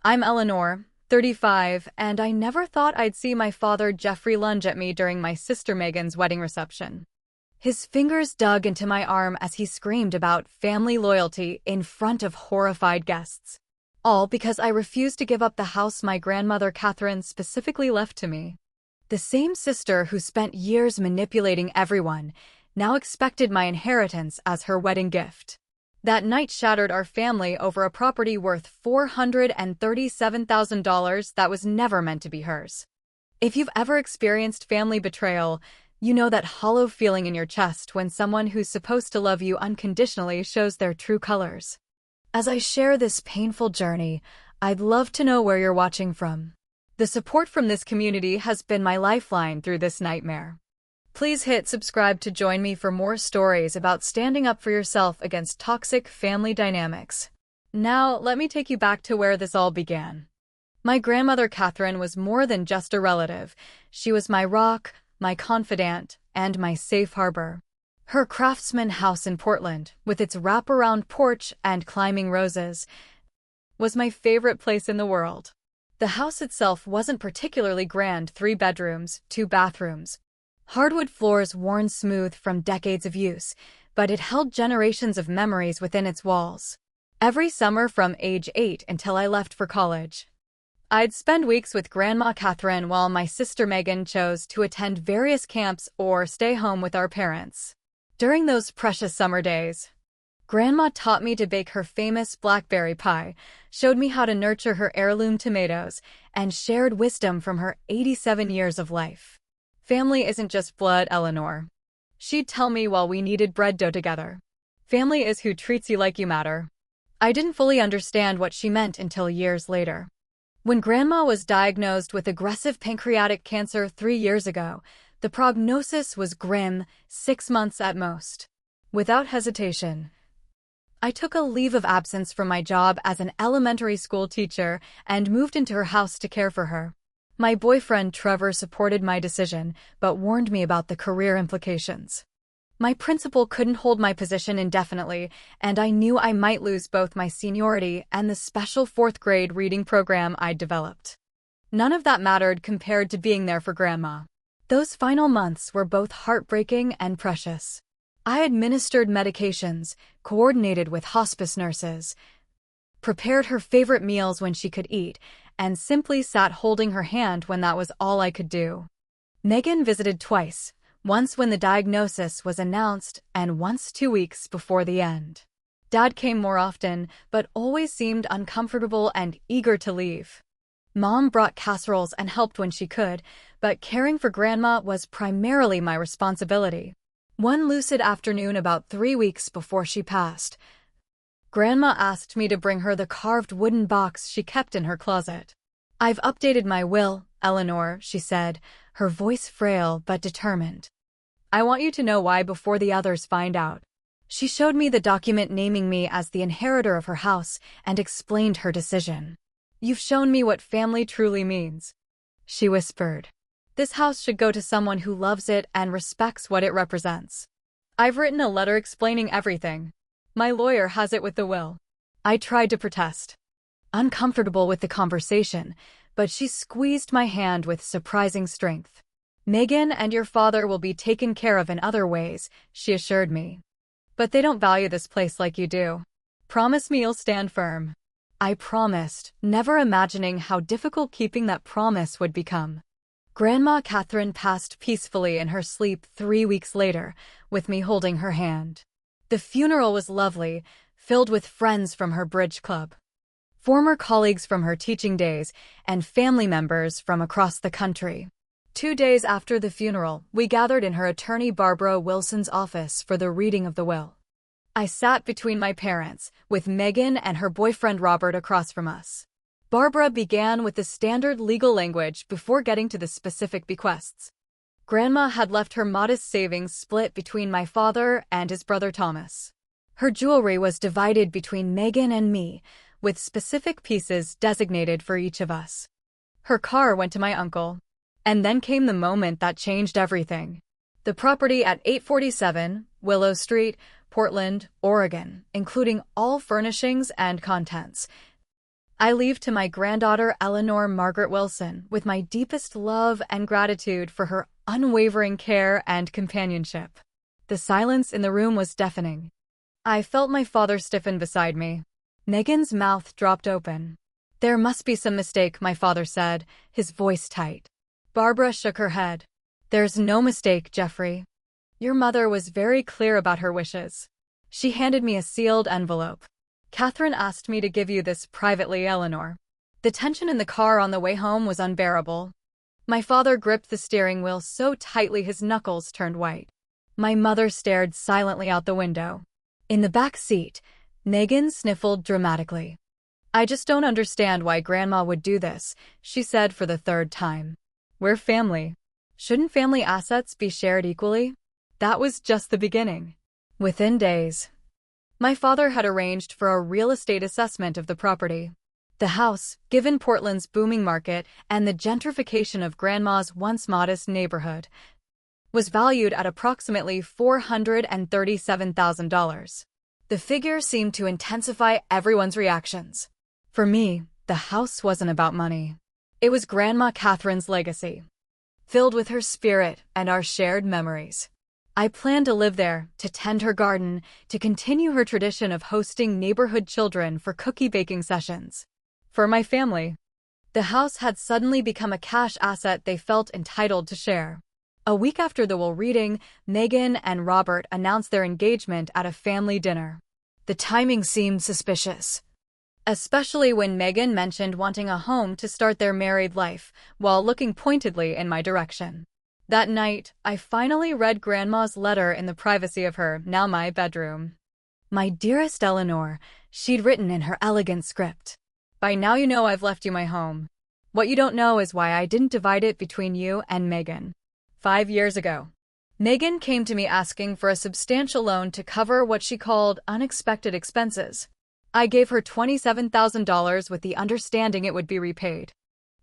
I'm Eleanor, 35, and I never thought I'd see my father Jeffrey lunge at me during my sister Megan's wedding reception. His fingers dug into my arm as he screamed about family loyalty in front of horrified guests. All because I refused to give up the house my grandmother Catherine specifically left to me. The same sister who spent years manipulating everyone now expected my inheritance as her wedding gift. That night shattered our family over a property worth $437,000 that was never meant to be hers. If you've ever experienced family betrayal, you know that hollow feeling in your chest when someone who's supposed to love you unconditionally shows their true colors. As I share this painful journey, I'd love to know where you're watching from. The support from this community has been my lifeline through this nightmare. Please hit subscribe to join me for more stories about standing up for yourself against toxic family dynamics. Now, let me take you back to where this all began. My grandmother Catherine was more than just a relative. She was my rock, my confidant, and my safe harbor. Her craftsman house in Portland, with its wraparound porch and climbing roses, was my favorite place in the world. The house itself wasn't particularly grand: 3 bedrooms, 2 bathrooms, hardwood floors worn smooth from decades of use, but it held generations of memories within its walls. Every summer from age 8 until I left for college, I'd spend weeks with Grandma Catherine while my sister Megan chose to attend various camps or stay home with our parents. During those precious summer days, Grandma taught me to bake her famous blackberry pie, showed me how to nurture her heirloom tomatoes, and shared wisdom from her 87 years of life. Family isn't just blood, Eleanor. She'd tell me while we kneaded bread dough together. Family is who treats you like you matter. I didn't fully understand what she meant until years later. When Grandma was diagnosed with aggressive pancreatic cancer 3 years ago, the prognosis was grim, 6 months at most. Without hesitation, I took a leave of absence from my job as an elementary school teacher and moved into her house to care for her. My boyfriend Trevor supported my decision, but warned me about the career implications. My principal couldn't hold my position indefinitely, and I knew I might lose both my seniority and the special 4th grade reading program I'd developed. None of that mattered compared to being there for Grandma. Those final months were both heartbreaking and precious. I administered medications, coordinated with hospice nurses, prepared her favorite meals when she could eat, and simply sat holding her hand when that was all I could do. Megan visited twice, once when the diagnosis was announced and once 2 weeks before the end. Dad came more often, but always seemed uncomfortable and eager to leave. Mom brought casseroles and helped when she could, but caring for Grandma was primarily my responsibility. One lucid afternoon about 3 weeks before she passed, Grandma asked me to bring her the carved wooden box she kept in her closet. "I've updated my will, Eleanor," she said, her voice frail but determined. "I want you to know why before the others find out." She showed me the document naming me as the inheritor of her house and explained her decision. "You've shown me what family truly means," she whispered. "This house should go to someone who loves it and respects what it represents. I've written a letter explaining everything. My lawyer has it with the will." I tried to protest, uncomfortable with the conversation, but she squeezed my hand with surprising strength. "Megan and your father will be taken care of in other ways," she assured me. "But they don't value this place like you do. Promise me you'll stand firm." I promised, never imagining how difficult keeping that promise would become. Grandma Catherine passed peacefully in her sleep 3 weeks later, with me holding her hand. The funeral was lovely, filled with friends from her bridge club, former colleagues from her teaching days, and family members from across the country. 2 days after the funeral, we gathered in her attorney Barbara Wilson's office for the reading of the will. I sat between my parents, with Megan and her boyfriend Robert across from us. Barbara began with the standard legal language before getting to the specific bequests. Grandma had left her modest savings split between my father and his brother Thomas. Her jewelry was divided between Megan and me, with specific pieces designated for each of us. Her car went to my uncle. And then came the moment that changed everything. The property at 847 Willow Street, Portland, Oregon, including all furnishings and contents. I leave to my granddaughter Eleanor Margaret Wilson with my deepest love and gratitude for her unwavering care and companionship. The silence in the room was deafening. I felt my father stiffen beside me. Megan's mouth dropped open. "There must be some mistake," my father said, his voice tight. Barbara shook her head. "There's no mistake, Jeffrey. Your mother was very clear about her wishes." She handed me a sealed envelope. "Catherine asked me to give you this privately, Eleanor." The tension in the car on the way home was unbearable. My father gripped the steering wheel so tightly his knuckles turned white. My mother stared silently out the window. In the back seat, Megan sniffled dramatically. "I just don't understand why Grandma would do this," she said for the third time. "We're family. Shouldn't family assets be shared equally?" That was just the beginning. Within days, my father had arranged for a real estate assessment of the property. The house, given Portland's booming market and the gentrification of Grandma's once modest neighborhood, was valued at approximately $437,000. The figure seemed to intensify everyone's reactions. For me, the house wasn't about money. It was Grandma Catherine's legacy, filled with her spirit and our shared memories. I planned to live there, to tend her garden, to continue her tradition of hosting neighborhood children for cookie-baking sessions. For my family, the house had suddenly become a cash asset they felt entitled to share. A week after the will reading, Megan and Robert announced their engagement at a family dinner. The timing seemed suspicious, especially when Megan mentioned wanting a home to start their married life, while looking pointedly in my direction. That night, I finally read Grandma's letter in the privacy of her, now my bedroom. "My dearest Eleanor," she'd written in her elegant script. "By now you know I've left you my home. What you don't know is why I didn't divide it between you and Megan. 5 years ago, Megan came to me asking for a substantial loan to cover what she called unexpected expenses. I gave her $27,000 with the understanding it would be repaid.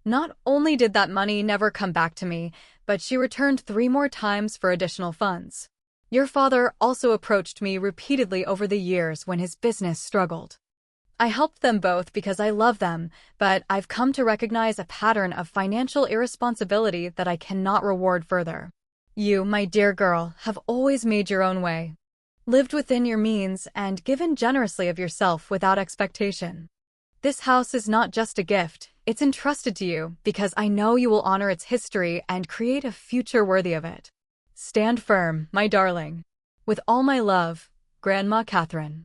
Not only did that money never come back to me, but she returned 3 more times for additional funds. Your father also approached me repeatedly over the years when his business struggled. I helped them both because I love them, but I've come to recognize a pattern of financial irresponsibility that I cannot reward further. You, my dear girl, have always made your own way, lived within your means, and given generously of yourself without expectation. This house is not just a gift, it's entrusted to you because I know you will honor its history and create a future worthy of it. Stand firm, my darling. With all my love, Grandma Catherine."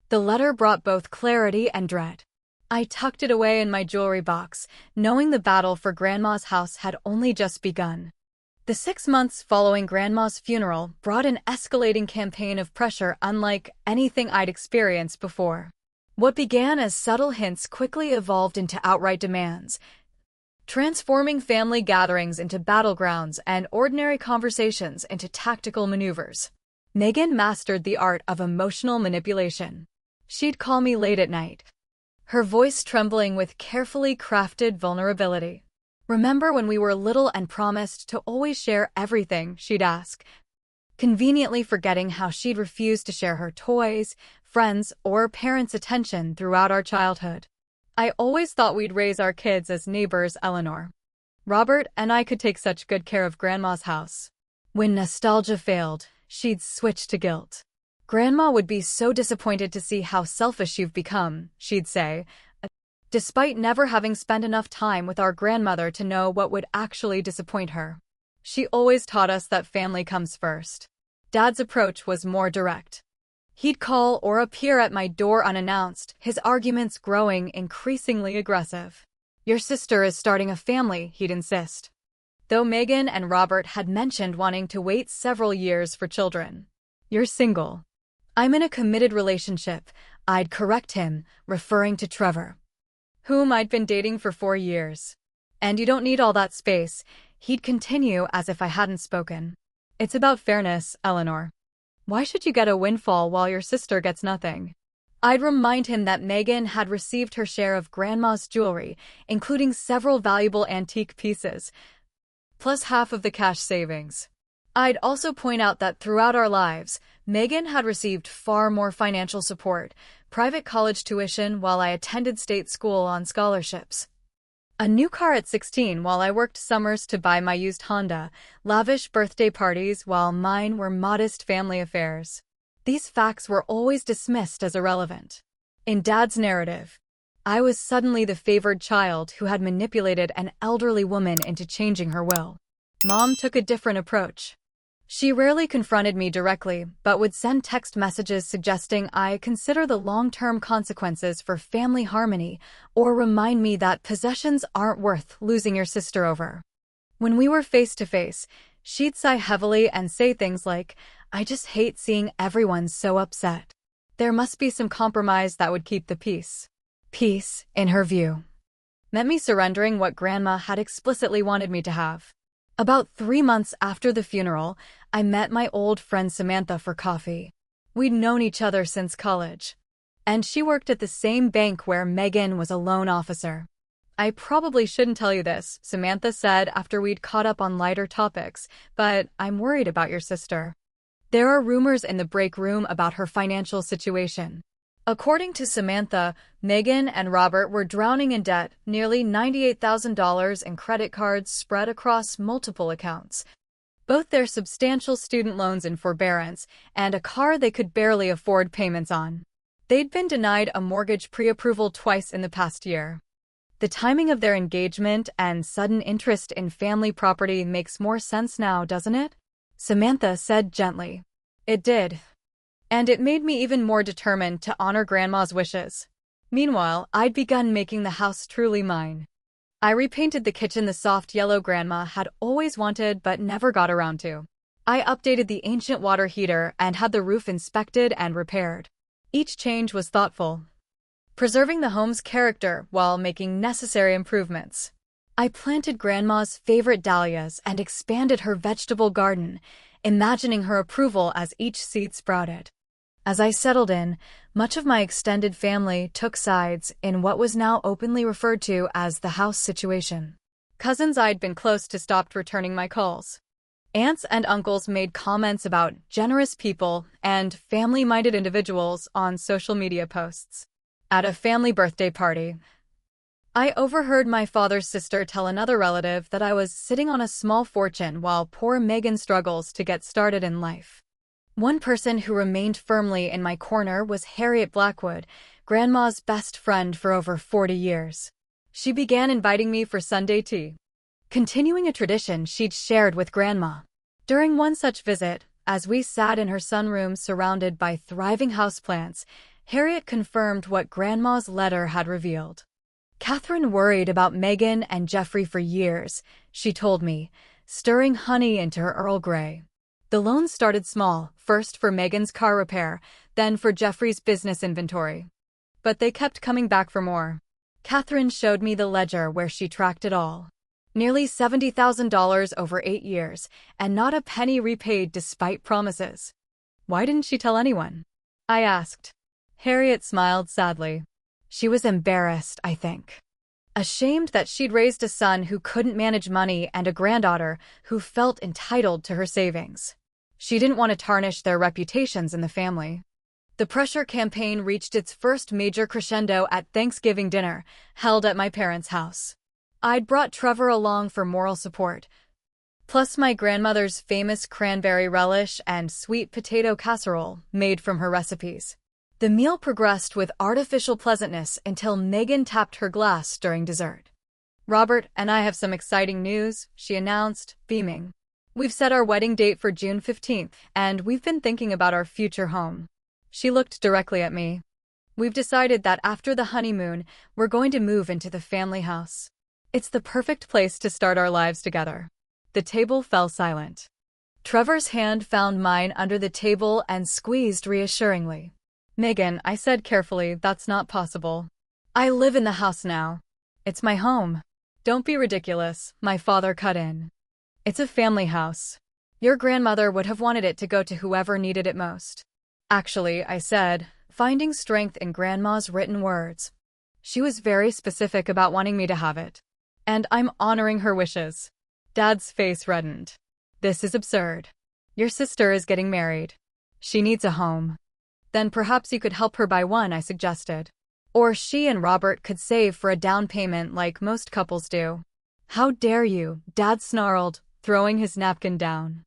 The letter brought both clarity and dread. I tucked it away in my jewelry box, knowing the battle for Grandma's house had only just begun. The 6 months following Grandma's funeral brought an escalating campaign of pressure unlike anything I'd experienced before. What began as subtle hints quickly evolved into outright demands, transforming family gatherings into battlegrounds and ordinary conversations into tactical maneuvers. Megan mastered the art of emotional manipulation. She'd call me late at night, her voice trembling with carefully crafted vulnerability. "Remember when we were little and promised to always share everything?" she'd ask, conveniently forgetting how she'd refused to share her toys, friends, or parents' attention throughout our childhood. "I always thought we'd raise our kids as neighbors, Eleanor. Robert and I could take such good care of Grandma's house." When nostalgia failed, she'd switch to guilt. "Grandma would be so disappointed to see how selfish you've become," she'd say, despite never having spent enough time with our grandmother to know what would actually disappoint her. She always taught us that family comes first. Dad's approach was more direct. He'd call or appear at my door unannounced, his arguments growing increasingly aggressive. "Your sister is starting a family," he'd insist, though Megan and Robert had mentioned wanting to wait several years for children. "You're single." "I'm in a committed relationship," I'd correct him, referring to Trevor, whom I'd been dating for 4 years. "And you don't need all that space," he'd continue as if I hadn't spoken. "It's about fairness, Eleanor. Why should you get a windfall while your sister gets nothing?" I'd remind him that Megan had received her share of Grandma's jewelry, including several valuable antique pieces, plus half of the cash savings. I'd also point out that throughout our lives, Megan had received far more financial support, private college tuition while I attended state school on scholarships, a new car at 16 while I worked summers to buy my used Honda, lavish birthday parties while mine were modest family affairs. These facts were always dismissed as irrelevant. In Dad's narrative, I was suddenly the favored child who had manipulated an elderly woman into changing her will. Mom took a different approach. She rarely confronted me directly, but would send text messages suggesting I consider the long-term consequences for family harmony or remind me that possessions aren't worth losing your sister over. When we were face to face, she'd sigh heavily and say things like, "I just hate seeing everyone so upset." There must be some compromise that would keep the peace. Peace, in her view, meant me surrendering what Grandma had explicitly wanted me to have. About 3 months after the funeral, I met my old friend Samantha for coffee. We'd known each other since college, and she worked at the same bank where Megan was a loan officer. "I probably shouldn't tell you this," Samantha said after we'd caught up on lighter topics, "but I'm worried about your sister. There are rumors in the break room about her financial situation." According to Samantha, Megan and Robert were drowning in debt, nearly $98,000 in credit cards spread across multiple accounts, both their substantial student loans in forbearance, and a car they could barely afford payments on. They'd been denied a mortgage pre-approval twice in the past year. The timing of their engagement and sudden interest in family property makes more sense now, doesn't it? Samantha said gently. It did. And it made me even more determined to honor Grandma's wishes. Meanwhile, I'd begun making the house truly mine. I repainted the kitchen the soft yellow Grandma had always wanted but never got around to. I updated the ancient water heater and had the roof inspected and repaired. Each change was thoughtful, preserving the home's character while making necessary improvements. I planted Grandma's favorite dahlias and expanded her vegetable garden, imagining her approval as each seed sprouted. As I settled in, much of my extended family took sides in what was now openly referred to as the house situation. Cousins I'd been close to stopped returning my calls. Aunts and uncles made comments about generous people and family-minded individuals on social media posts. At a family birthday party, I overheard my father's sister tell another relative that I was sitting on a small fortune while poor Megan struggles to get started in life. One person who remained firmly in my corner was Harriet Blackwood, Grandma's best friend for over 40 years. She began inviting me for Sunday tea, continuing a tradition she'd shared with Grandma. During one such visit, as we sat in her sunroom surrounded by thriving houseplants, Harriet confirmed what Grandma's letter had revealed. "Catherine worried about Megan and Jeffrey for years," she told me, stirring honey into her Earl Grey. "The loans started small, first for Megan's car repair, then for Jeffrey's business inventory. But they kept coming back for more." Catherine showed me the ledger where she tracked it all. Nearly $70,000 over 8 years, and not a penny repaid despite promises. "Why didn't she tell anyone?" I asked. Harriet smiled sadly. She was embarrassed, I think. Ashamed that she'd raised a son who couldn't manage money and a granddaughter who felt entitled to her savings. She didn't want to tarnish their reputations in the family. The pressure campaign reached its first major crescendo at Thanksgiving dinner, held at my parents' house. I'd brought Trevor along for moral support, plus my grandmother's famous cranberry relish and sweet potato casserole made from her recipes. The meal progressed with artificial pleasantness until Megan tapped her glass during dessert. "Robert and I have some exciting news," she announced, beaming. "We've set our wedding date for June 15th, and we've been thinking about our future home." She looked directly at me. "We've decided that after the honeymoon, we're going to move into the family house. It's the perfect place to start our lives together." The table fell silent. Trevor's hand found mine under the table and squeezed reassuringly. "Megan," I said carefully, "that's not possible. I live in the house now. It's my home." "Don't be ridiculous," my father cut in. "It's a family house. Your grandmother would have wanted it to go to whoever needed it most." "Actually," I said, finding strength in Grandma's written words. "She was very specific about wanting me to have it. And I'm honoring her wishes." Dad's face reddened. "This is absurd. Your sister is getting married. She needs a home. Then perhaps you could help her buy one, I suggested. Or she and Robert could save for a down payment like most couples do. How dare you, Dad snarled, throwing his napkin down.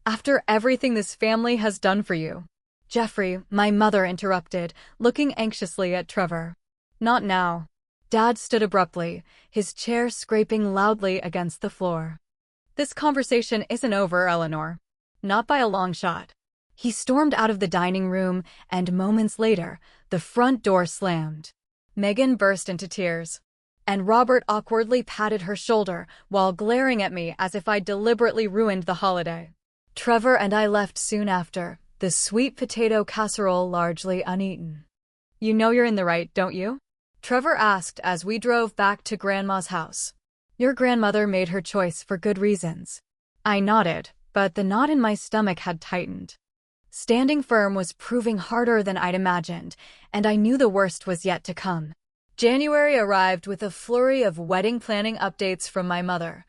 After everything this family has done for you. Jeffrey, my mother interrupted, looking anxiously at Trevor. Not now. Dad stood abruptly, his chair scraping loudly against the floor. This conversation isn't over, Eleanor. Not by a long shot. He stormed out of the dining room, and moments later, the front door slammed. Megan burst into tears, and Robert awkwardly patted her shoulder while glaring at me as if I'd deliberately ruined the holiday. Trevor and I left soon after, the sweet potato casserole largely uneaten. You know you're in the right, don't you? Trevor asked as we drove back to Grandma's house. Your grandmother made her choice for good reasons. I nodded, but the knot in my stomach had tightened. Standing firm was proving harder than I'd imagined, and I knew the worst was yet to come. January arrived with a flurry of wedding planning updates from my mother,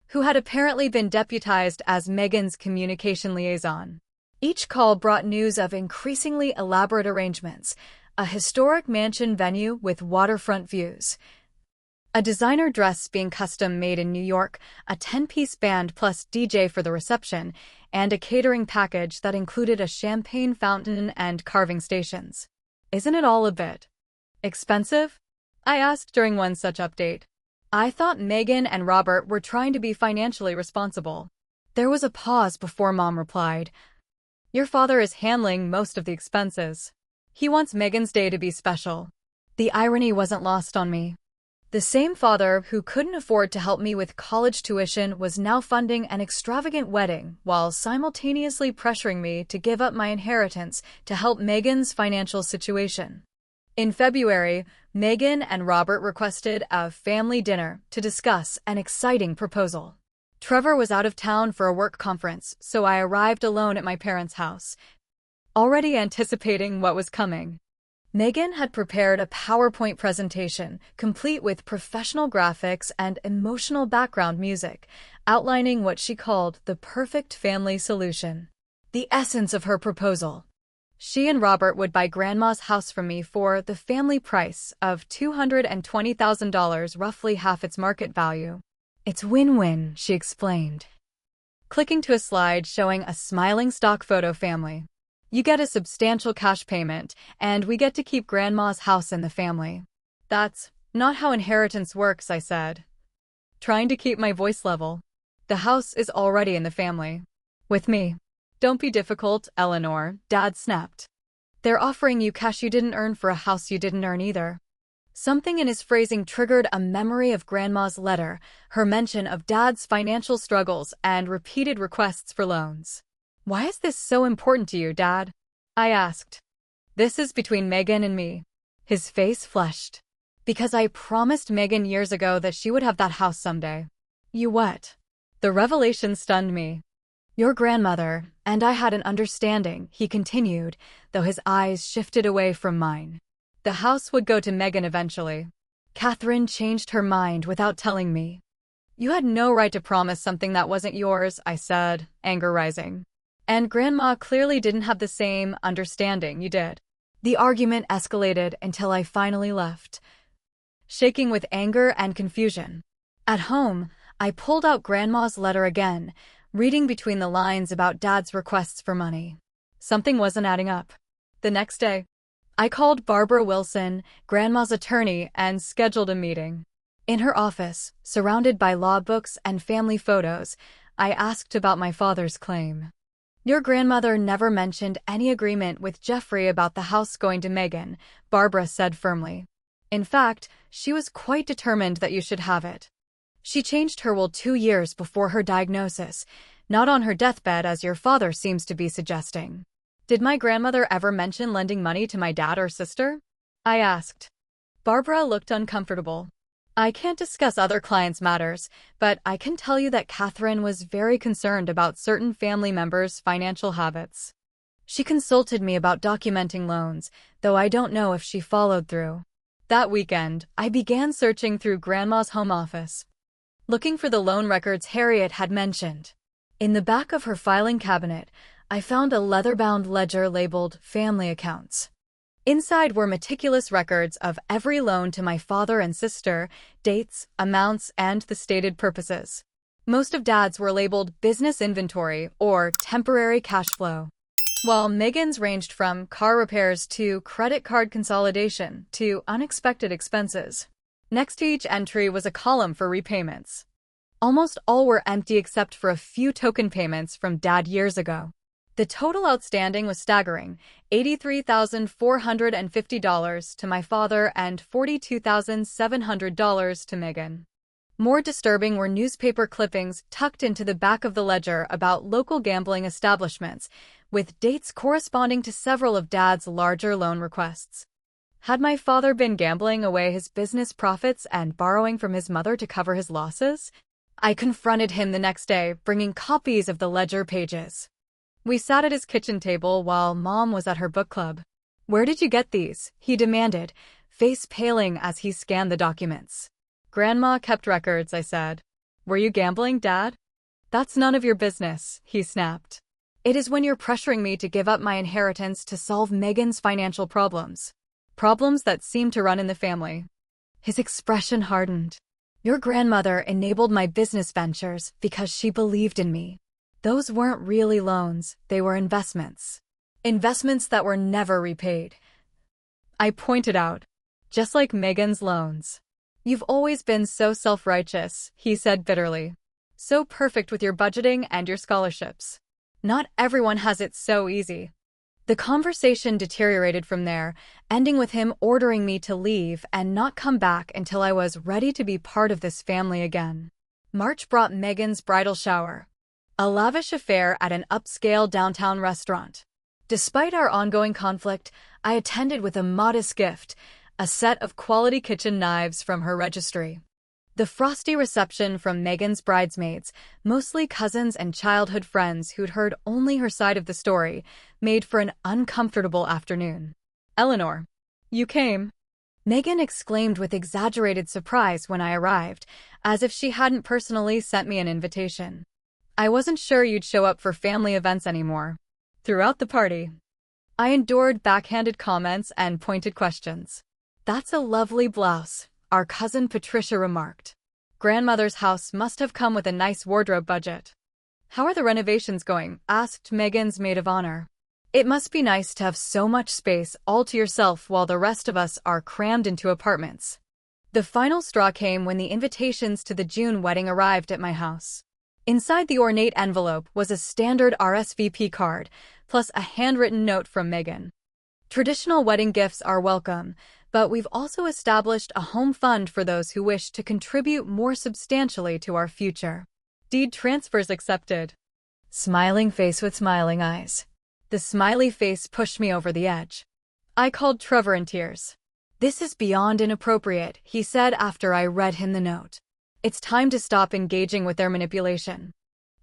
who had apparently been deputized as Megan's communication liaison. Each call brought news of increasingly elaborate arrangements, a historic mansion venue with waterfront views, a designer dress being custom-made in New York, a 10-piece band plus DJ for the reception, and a catering package that included a champagne fountain and carving stations. Isn't it all a bit expensive? I asked during one such update. I thought Megan and Robert were trying to be financially responsible. There was a pause before Mom replied, Your father is handling most of the expenses. He wants Megan's day to be special. The irony wasn't lost on me. The same father who couldn't afford to help me with college tuition was now funding an extravagant wedding while simultaneously pressuring me to give up my inheritance to help Megan's financial situation. In February, Megan and Robert requested a family dinner to discuss an exciting proposal. Trevor was out of town for a work conference, so I arrived alone at my parents' house, already anticipating what was coming. Megan had prepared a PowerPoint presentation, complete with professional graphics and emotional background music, outlining what she called the perfect family solution. The essence of her proposal. She and Robert would buy Grandma's house from me for the family price of $220,000, roughly half its market value. It's win-win, she explained, clicking to a slide showing a smiling stock photo family. You get a substantial cash payment, and we get to keep Grandma's house in the family. That's not how inheritance works, I said, trying to keep my voice level. The house is already in the family. With me. Don't be difficult, Eleanor, Dad snapped. They're offering you cash you didn't earn for a house you didn't earn either. Something in his phrasing triggered a memory of Grandma's letter, her mention of Dad's financial struggles and repeated requests for loans. Why is this so important to you, Dad? I asked. This is between Megan and me. His face flushed. Because I promised Megan years ago that she would have that house someday. You what? The revelation stunned me. Your grandmother and I had an understanding, he continued, though his eyes shifted away from mine. The house would go to Megan eventually. Catherine changed her mind without telling me. You had no right to promise something that wasn't yours, I said, anger rising. And Grandma clearly didn't have the same understanding you did. The argument escalated until I finally left, shaking with anger and confusion. At home, I pulled out Grandma's letter again, reading between the lines about Dad's requests for money. Something wasn't adding up. The next day, I called Barbara Wilson, Grandma's attorney, and scheduled a meeting. In her office, surrounded by law books and family photos, I asked about my father's claim. Your grandmother never mentioned any agreement with Jeffrey about the house going to Megan, Barbara said firmly. In fact, she was quite determined that you should have it. She changed her will 2 years before her diagnosis, not on her deathbed as your father seems to be suggesting. Did my grandmother ever mention lending money to my dad or sister? I asked. Barbara looked uncomfortable. I can't discuss other clients' matters, but I can tell you that Catherine was very concerned about certain family members' financial habits. She consulted me about documenting loans, though I don't know if she followed through. That weekend, I began searching through Grandma's home office, looking for the loan records Harriet had mentioned. In the back of her filing cabinet, I found a leather-bound ledger labeled Family Accounts. Inside were meticulous records of every loan to my father and sister, dates, amounts, and the stated purposes. Most of Dad's were labeled Business Inventory or Temporary Cash Flow, while Megan's ranged from car repairs to credit card consolidation to unexpected expenses. Next to each entry was a column for repayments. Almost all were empty except for a few token payments from Dad years ago. The total outstanding was staggering, $83,450 to my father and $42,700 to Megan. More disturbing were newspaper clippings tucked into the back of the ledger about local gambling establishments, with dates corresponding to several of Dad's larger loan requests. Had my father been gambling away his business profits and borrowing from his mother to cover his losses? I confronted him the next day, bringing copies of the ledger pages. We sat at his kitchen table while Mom was at her book club. "Where did you get these?" he demanded, face paling as he scanned the documents. "Grandma kept records," I said. "Were you gambling, Dad?" "That's none of your business," he snapped. "It is when you're pressuring me to give up my inheritance to solve Megan's financial problems. Problems that seem to run in the family." His expression hardened. "Your grandmother enabled my business ventures because she believed in me. Those weren't really loans, they were investments. Investments that were never repaid," I pointed out. "Just like Megan's loans." "You've always been so self-righteous," he said bitterly. "So perfect with your budgeting and your scholarships. Not everyone has it so easy." The conversation deteriorated from there, ending with him ordering me to leave and not come back until I was ready to be part of this family again. March brought Megan's bridal shower, a lavish affair at an upscale downtown restaurant. Despite our ongoing conflict, I attended with a modest gift, a set of quality kitchen knives from her registry. The frosty reception from Megan's bridesmaids, mostly cousins and childhood friends who'd heard only her side of the story, made for an uncomfortable afternoon. "Eleanor, you came?" Megan exclaimed with exaggerated surprise when I arrived, as if she hadn't personally sent me an invitation. "I wasn't sure you'd show up for family events anymore." Throughout the party, I endured backhanded comments and pointed questions. "That's a lovely blouse," our cousin Patricia remarked. "Grandmother's house must have come with a nice wardrobe budget." "How are the renovations going?" asked Megan's maid of honor. "It must be nice to have so much space all to yourself while the rest of us are crammed into apartments." The final straw came when the invitations to the June wedding arrived at my house. Inside the ornate envelope was a standard RSVP card, plus a handwritten note from Megan. "Traditional wedding gifts are welcome, but we've also established a home fund for those who wish to contribute more substantially to our future. Deed transfers accepted." Smiling face with smiling eyes. The smiley face pushed me over the edge. I called Trevor in tears. "This is beyond inappropriate," he said after I read him the note. "It's time to stop engaging with their manipulation.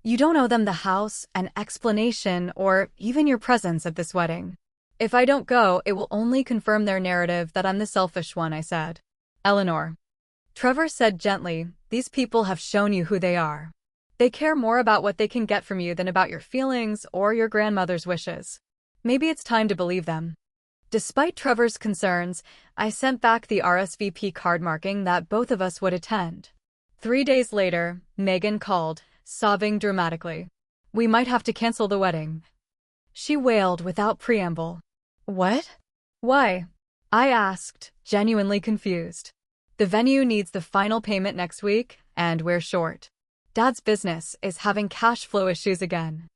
You don't owe them the house, an explanation, or even your presence at this wedding." "If I don't go, it will only confirm their narrative that I'm the selfish one," I said. "Eleanor," Trevor said gently, "these people have shown you who they are. They care more about what they can get from you than about your feelings or your grandmother's wishes. Maybe it's time to believe them." Despite Trevor's concerns, I sent back the RSVP card marking that both of us would attend. 3 days later, Megan called, sobbing dramatically. "We might have to cancel the wedding," she wailed without preamble. "What? Why?" I asked, genuinely confused. "The venue needs the final payment next week, and we're short. Dad's business is having cash flow issues again.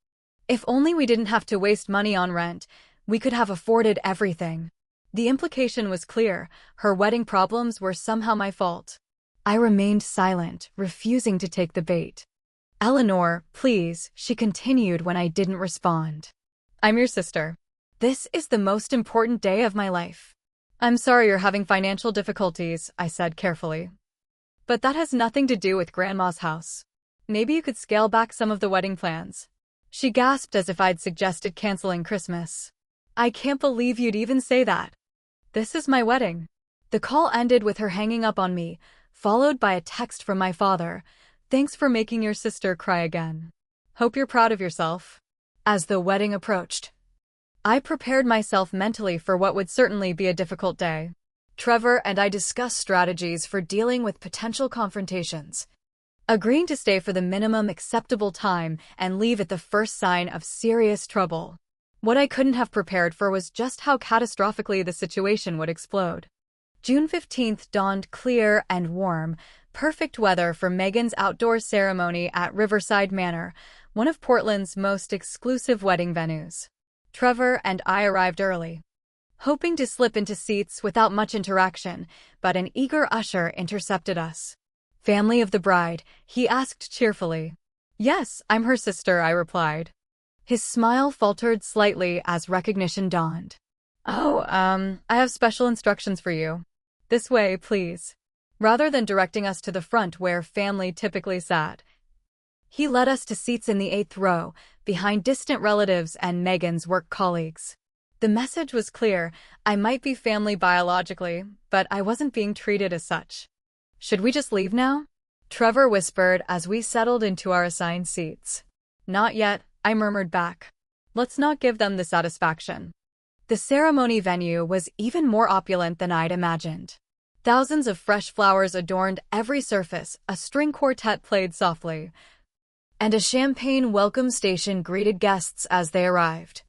If only we didn't have to waste money on rent, we could have afforded everything." The implication was clear. Her wedding problems were somehow my fault. I remained silent, refusing to take the bait. "Eleanor, please," she continued when I didn't respond. "I'm your sister. This is the most important day of my life. I'm sorry you're having financial difficulties," I said carefully. "But that has nothing to do with Grandma's house. Maybe you could scale back some of the wedding plans." She gasped as if I'd suggested canceling Christmas. "I can't believe you'd even say that. This is my wedding." The call ended with her hanging up on me, followed by a text from my father. "Thanks for making your sister cry again." Hope you're proud of yourself. As the wedding approached, I prepared myself mentally for what would certainly be a difficult day. Trevor and I discussed strategies for dealing with potential confrontations, agreeing to stay for the minimum acceptable time and leave at the first sign of serious trouble. What I couldn't have prepared for was just how catastrophically the situation would explode. June 15th dawned clear and warm, perfect weather for Megan's outdoor ceremony at Riverside Manor, one of Portland's most exclusive wedding venues. Trevor and I arrived early, hoping to slip into seats without much interaction, but an eager usher intercepted us. "Family of the bride?" he asked cheerfully. "Yes, I'm her sister," I replied. His smile faltered slightly as recognition dawned. I have special instructions for you. This way, please." Rather than directing us to the front where family typically sat, he led us to seats in the 8th row, behind distant relatives and Megan's work colleagues. The message was clear: I might be family biologically, but I wasn't being treated as such. "Should we just leave now?" Trevor whispered as we settled into our assigned seats. "Not yet," I murmured back. "Let's not give them the satisfaction." The ceremony venue was even more opulent than I'd imagined. Thousands of fresh flowers adorned every surface, a string quartet played softly, and a champagne welcome station greeted guests as they arrived.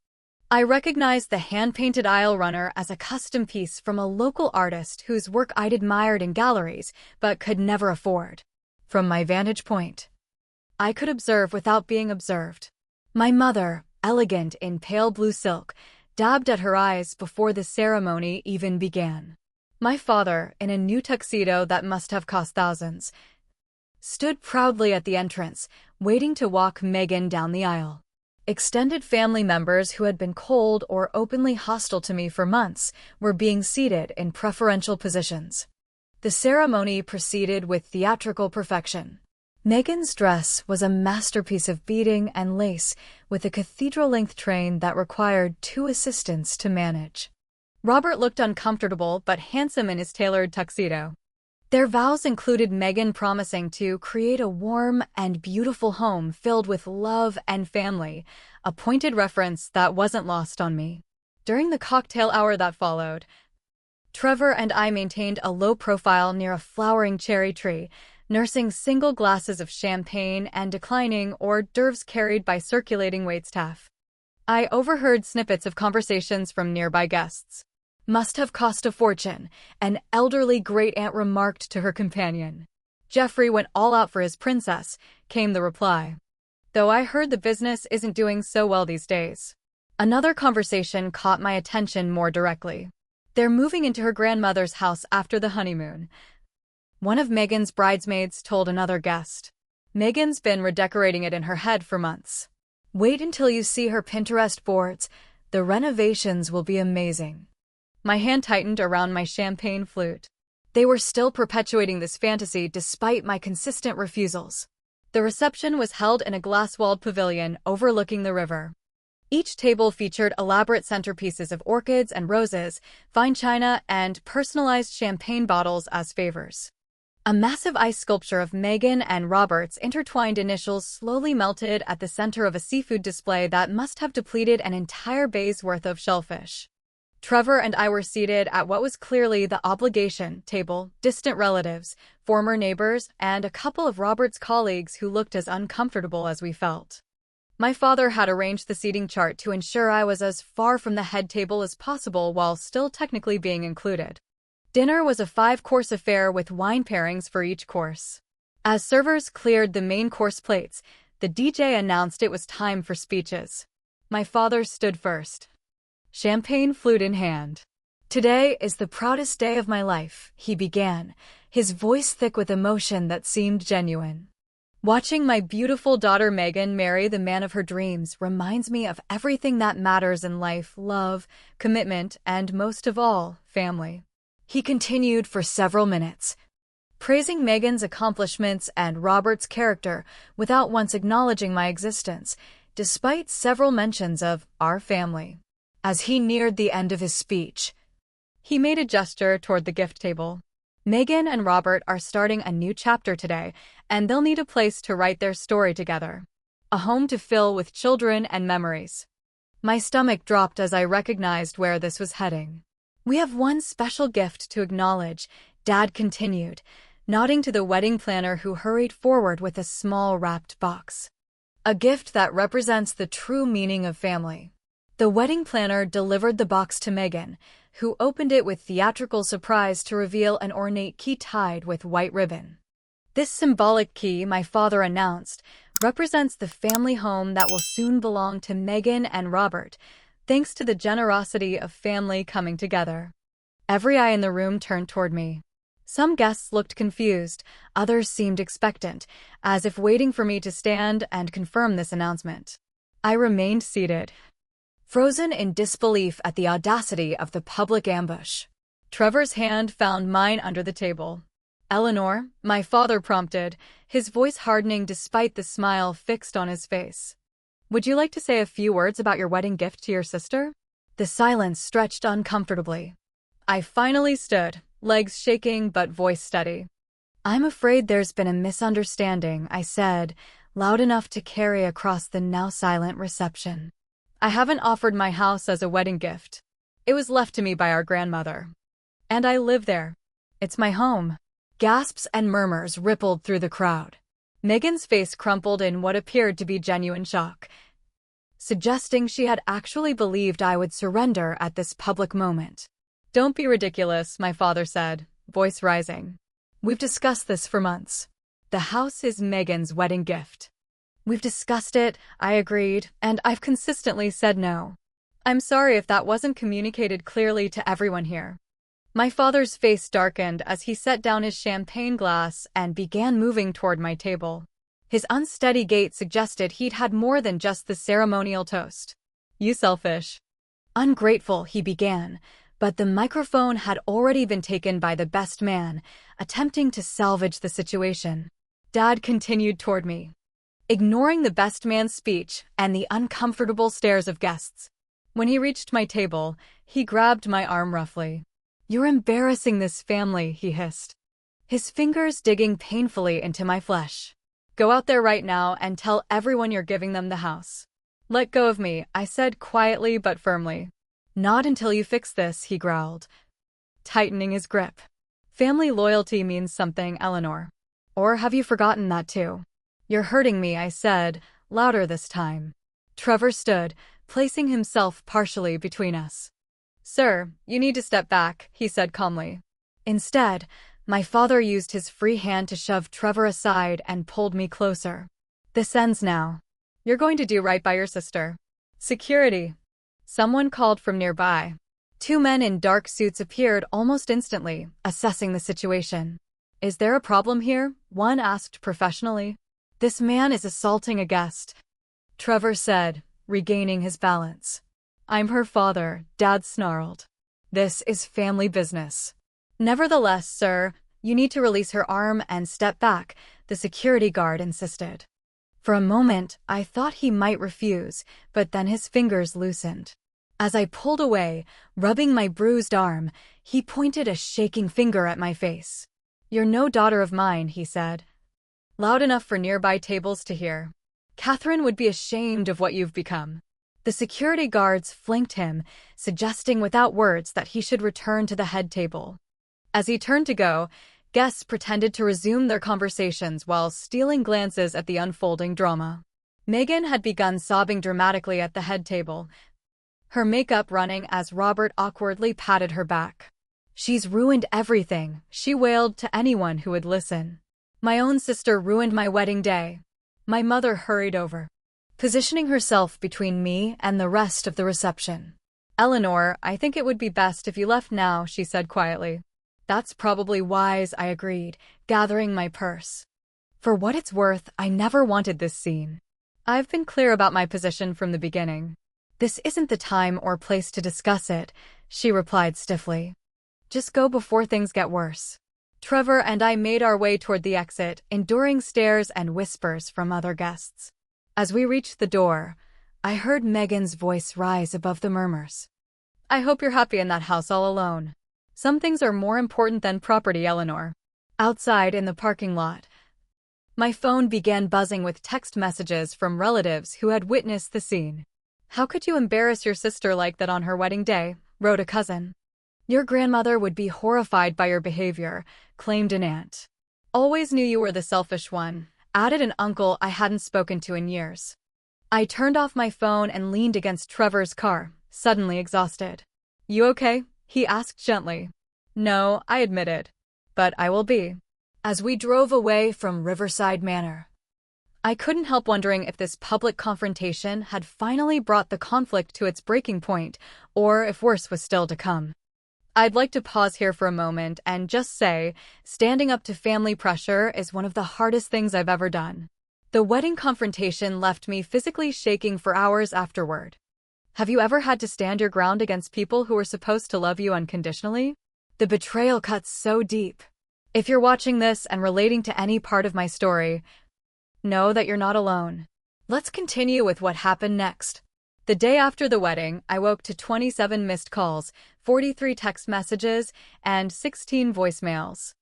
I recognized the hand-painted aisle runner as a custom piece from a local artist whose work I'd admired in galleries but could never afford. From my vantage point, I could observe without being observed. My mother, elegant in pale blue silk, dabbed at her eyes before the ceremony even began. My father, in a new tuxedo that must have cost thousands, stood proudly at the entrance, waiting to walk Megan down the aisle. Extended family members who had been cold or openly hostile to me for months were being seated in preferential positions. The ceremony proceeded with theatrical perfection. Megan's dress was a masterpiece of beading and lace, with a cathedral-length train that required 2 assistants to manage. Robert looked uncomfortable but handsome in his tailored tuxedo. Their vows included Megan promising to create a warm and beautiful home filled with love and family, a pointed reference that wasn't lost on me. During the cocktail hour that followed, Trevor and I maintained a low profile near a flowering cherry tree, nursing single glasses of champagne and declining hors d'oeuvres carried by circulating waitstaff. I overheard snippets of conversations from nearby guests. "Must have cost a fortune," an elderly great-aunt remarked to her companion. "Jeffrey went all out for his princess," came the reply. "Though I heard the business isn't doing so well these days." Another conversation caught my attention more directly. "They're moving into her grandmother's house after the honeymoon," one of Megan's bridesmaids told another guest. "Megan's been redecorating it in her head for months. Wait until you see her Pinterest boards. The renovations will be amazing." My hand tightened around my champagne flute. They were still perpetuating this fantasy despite my consistent refusals. The reception was held in a glass-walled pavilion overlooking the river. Each table featured elaborate centerpieces of orchids and roses, fine china, and personalized champagne bottles as favors. A massive ice sculpture of Megan and Robert's intertwined initials slowly melted at the center of a seafood display that must have depleted an entire bay's worth of shellfish. Trevor and I were seated at what was clearly the obligation table, distant relatives, former neighbors, and a couple of Robert's colleagues who looked as uncomfortable as we felt. My father had arranged the seating chart to ensure I was as far from the head table as possible while still technically being included. Dinner was a 5-course affair with wine pairings for each course. As servers cleared the main course plates, the DJ announced it was time for speeches. My father stood first, champagne flute in hand. "Today is the proudest day of my life," he began, his voice thick with emotion that seemed genuine. "Watching my beautiful daughter Megan marry the man of her dreams reminds me of everything that matters in life: love, commitment, and most of all, family." He continued for several minutes, praising Megan's accomplishments and Robert's character without once acknowledging my existence, despite several mentions of our family. As he neared the end of his speech, he made a gesture toward the gift table. "Megan and Robert are starting a new chapter today, and they'll need a place to write their story together. a home to fill with children and memories. My stomach dropped as I recognized where this was heading. "We have one special gift to acknowledge," Dad continued, nodding to the wedding planner who hurried forward with a small wrapped box. "A gift that represents the true meaning of family." The wedding planner delivered the box to Megan, who opened it with theatrical surprise to reveal an ornate key tied with white ribbon. "This symbolic key," my father announced, "represents the family home that will soon belong to Megan and Robert, thanks to the generosity of family coming together." Every eye in the room turned toward me. Some guests looked confused, others seemed expectant, as if waiting for me to stand and confirm this announcement. I remained seated, frozen in disbelief at the audacity of the public ambush. Trevor's hand found mine under the table. "Eleanor," my father prompted, his voice hardening despite the smile fixed on his face. "Would you like to say a few words about your wedding gift to your sister?" The silence stretched uncomfortably. I finally stood, legs shaking but voice steady. "I'm afraid there's been a misunderstanding," I said, loud enough to carry across the now silent reception. "I haven't offered my house as a wedding gift. It was left to me by our grandmother. And I live there. It's my home." Gasps and murmurs rippled through the crowd. Megan's face crumpled in what appeared to be genuine shock, suggesting she had actually believed I would surrender at this public moment. "Don't be ridiculous," my father said, voice rising. "We've discussed this for months. The house is Megan's wedding gift." "We've discussed it," I agreed, "and I've consistently said no." "I'm sorry if that wasn't communicated clearly to everyone here." My father's face darkened as he set down his champagne glass and began moving toward my table. His unsteady gait suggested he'd had more than just the ceremonial toast. "You selfish." "Ungrateful," he began, but the microphone had already been taken by the best man, attempting to salvage the situation. Dad continued toward me, ignoring the best man's speech and the uncomfortable stares of guests. When he reached my table, he grabbed my arm roughly. "You're embarrassing this family," he hissed, his fingers digging painfully into my flesh. "Go out there right now and tell everyone you're giving them the house." "Let go of me," I said quietly but firmly. "Not until you fix this," he growled, tightening his grip. "Family loyalty means something, Eleanor. Or have you forgotten that too?" "You're hurting me," I said, louder this time. Trevor stood, placing himself partially between us. "Sir, you need to step back," he said calmly. Instead, my father used his free hand to shove Trevor aside and pulled me closer. "This ends now. You're going to do right by your sister." "Security!" Someone called from nearby. Two men in dark suits appeared almost instantly, assessing the situation. "Is there a problem here?" one asked professionally. "This man is assaulting a guest," Trevor said, regaining his balance. "I'm her father," Dad snarled. "This is family business." "Nevertheless, sir, you need to release her arm and step back," the security guard insisted. For a moment, I thought he might refuse, but then his fingers loosened. As I pulled away, rubbing my bruised arm, he pointed a shaking finger at my face. "You're no daughter of mine," he said, loud enough for nearby tables to hear. "Catherine would be ashamed of what you've become." The security guards flanked him, suggesting without words that he should return to the head table. As he turned to go, guests pretended to resume their conversations while stealing glances at the unfolding drama. Megan had begun sobbing dramatically at the head table, her makeup running as Robert awkwardly patted her back. "She's ruined everything," she wailed to anyone who would listen. "My own sister ruined my wedding day." My mother hurried over, positioning herself between me and the rest of the reception. "Eleanor, I think it would be best if you left now," she said quietly. "That's probably wise," I agreed, gathering my purse. For what it's worth, I never wanted this scene. I've been clear about my position from the beginning. "This isn't the time or place to discuss it," she replied stiffly. "Just go before things get worse." Trevor and I made our way toward the exit, enduring stares and whispers from other guests. As we reached the door, I heard Megan's voice rise above the murmurs. "I hope you're happy in that house all alone. Some things are more important than property, Eleanor." Outside in the parking lot, My phone began buzzing with text messages from relatives who had witnessed the scene. "How could you embarrass your sister like that on her wedding day?" wrote a cousin. "Your grandmother would be horrified by your behavior," claimed an aunt. "Always knew you were the selfish one," added an uncle I hadn't spoken to in years. I turned off my phone and leaned against Trevor's car, suddenly exhausted. "You okay?" he asked gently. "No," I admitted. "But I will be." As we drove away from Riverside Manor, I couldn't help wondering if this public confrontation had finally brought the conflict to its breaking point, or if worse was still to come. I'd like to pause here for a moment and just say, standing up to family pressure is one of the hardest things I've ever done. The wedding confrontation left me physically shaking for hours afterward. Have you ever had to stand your ground against people who were supposed to love you unconditionally? The betrayal cuts so deep. If you're watching this and relating to any part of my story, know that you're not alone. Let's continue with what happened next. The day after the wedding, I woke to 27 missed calls, 43 text messages, and 16 voicemails.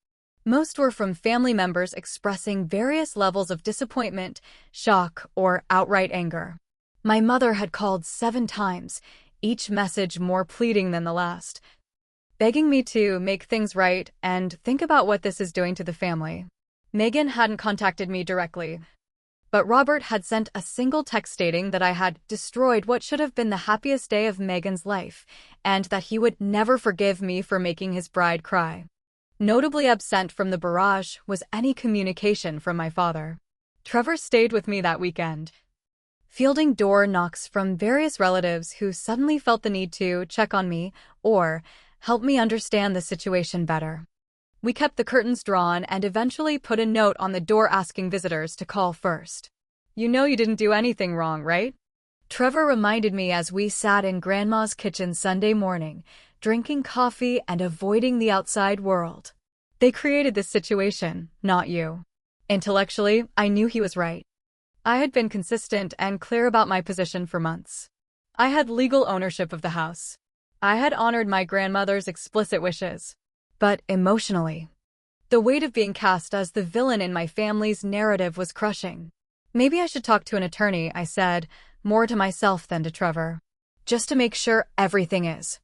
Most were from family members expressing various levels of disappointment, shock, or outright anger. My mother had called 7 times, each message more pleading than the last, begging me to make things right and think about what this is doing to the family. Megan hadn't contacted me directly, but Robert had sent a single text stating that I had destroyed what should have been the happiest day of Megan's life, and that he would never forgive me for making his bride cry. Notably absent from the barrage was any communication from my father. Trevor stayed with me that weekend, fielding door knocks from various relatives who suddenly felt the need to check on me or help me understand the situation better. We kept the curtains drawn and eventually put a note on the door asking visitors to call first. "You know you didn't do anything wrong, right?" Trevor reminded me as we sat in Grandma's kitchen Sunday morning, drinking coffee and avoiding the outside world. "They created this situation, not you." Intellectually, I knew he was right. I had been consistent and clear about my position for months. I had legal ownership of the house. I had honored my grandmother's explicit wishes. But emotionally, the weight of being cast as the villain in my family's narrative was crushing. "Maybe I should talk to an attorney," I said, more to myself than to Trevor, "just to make sure everything is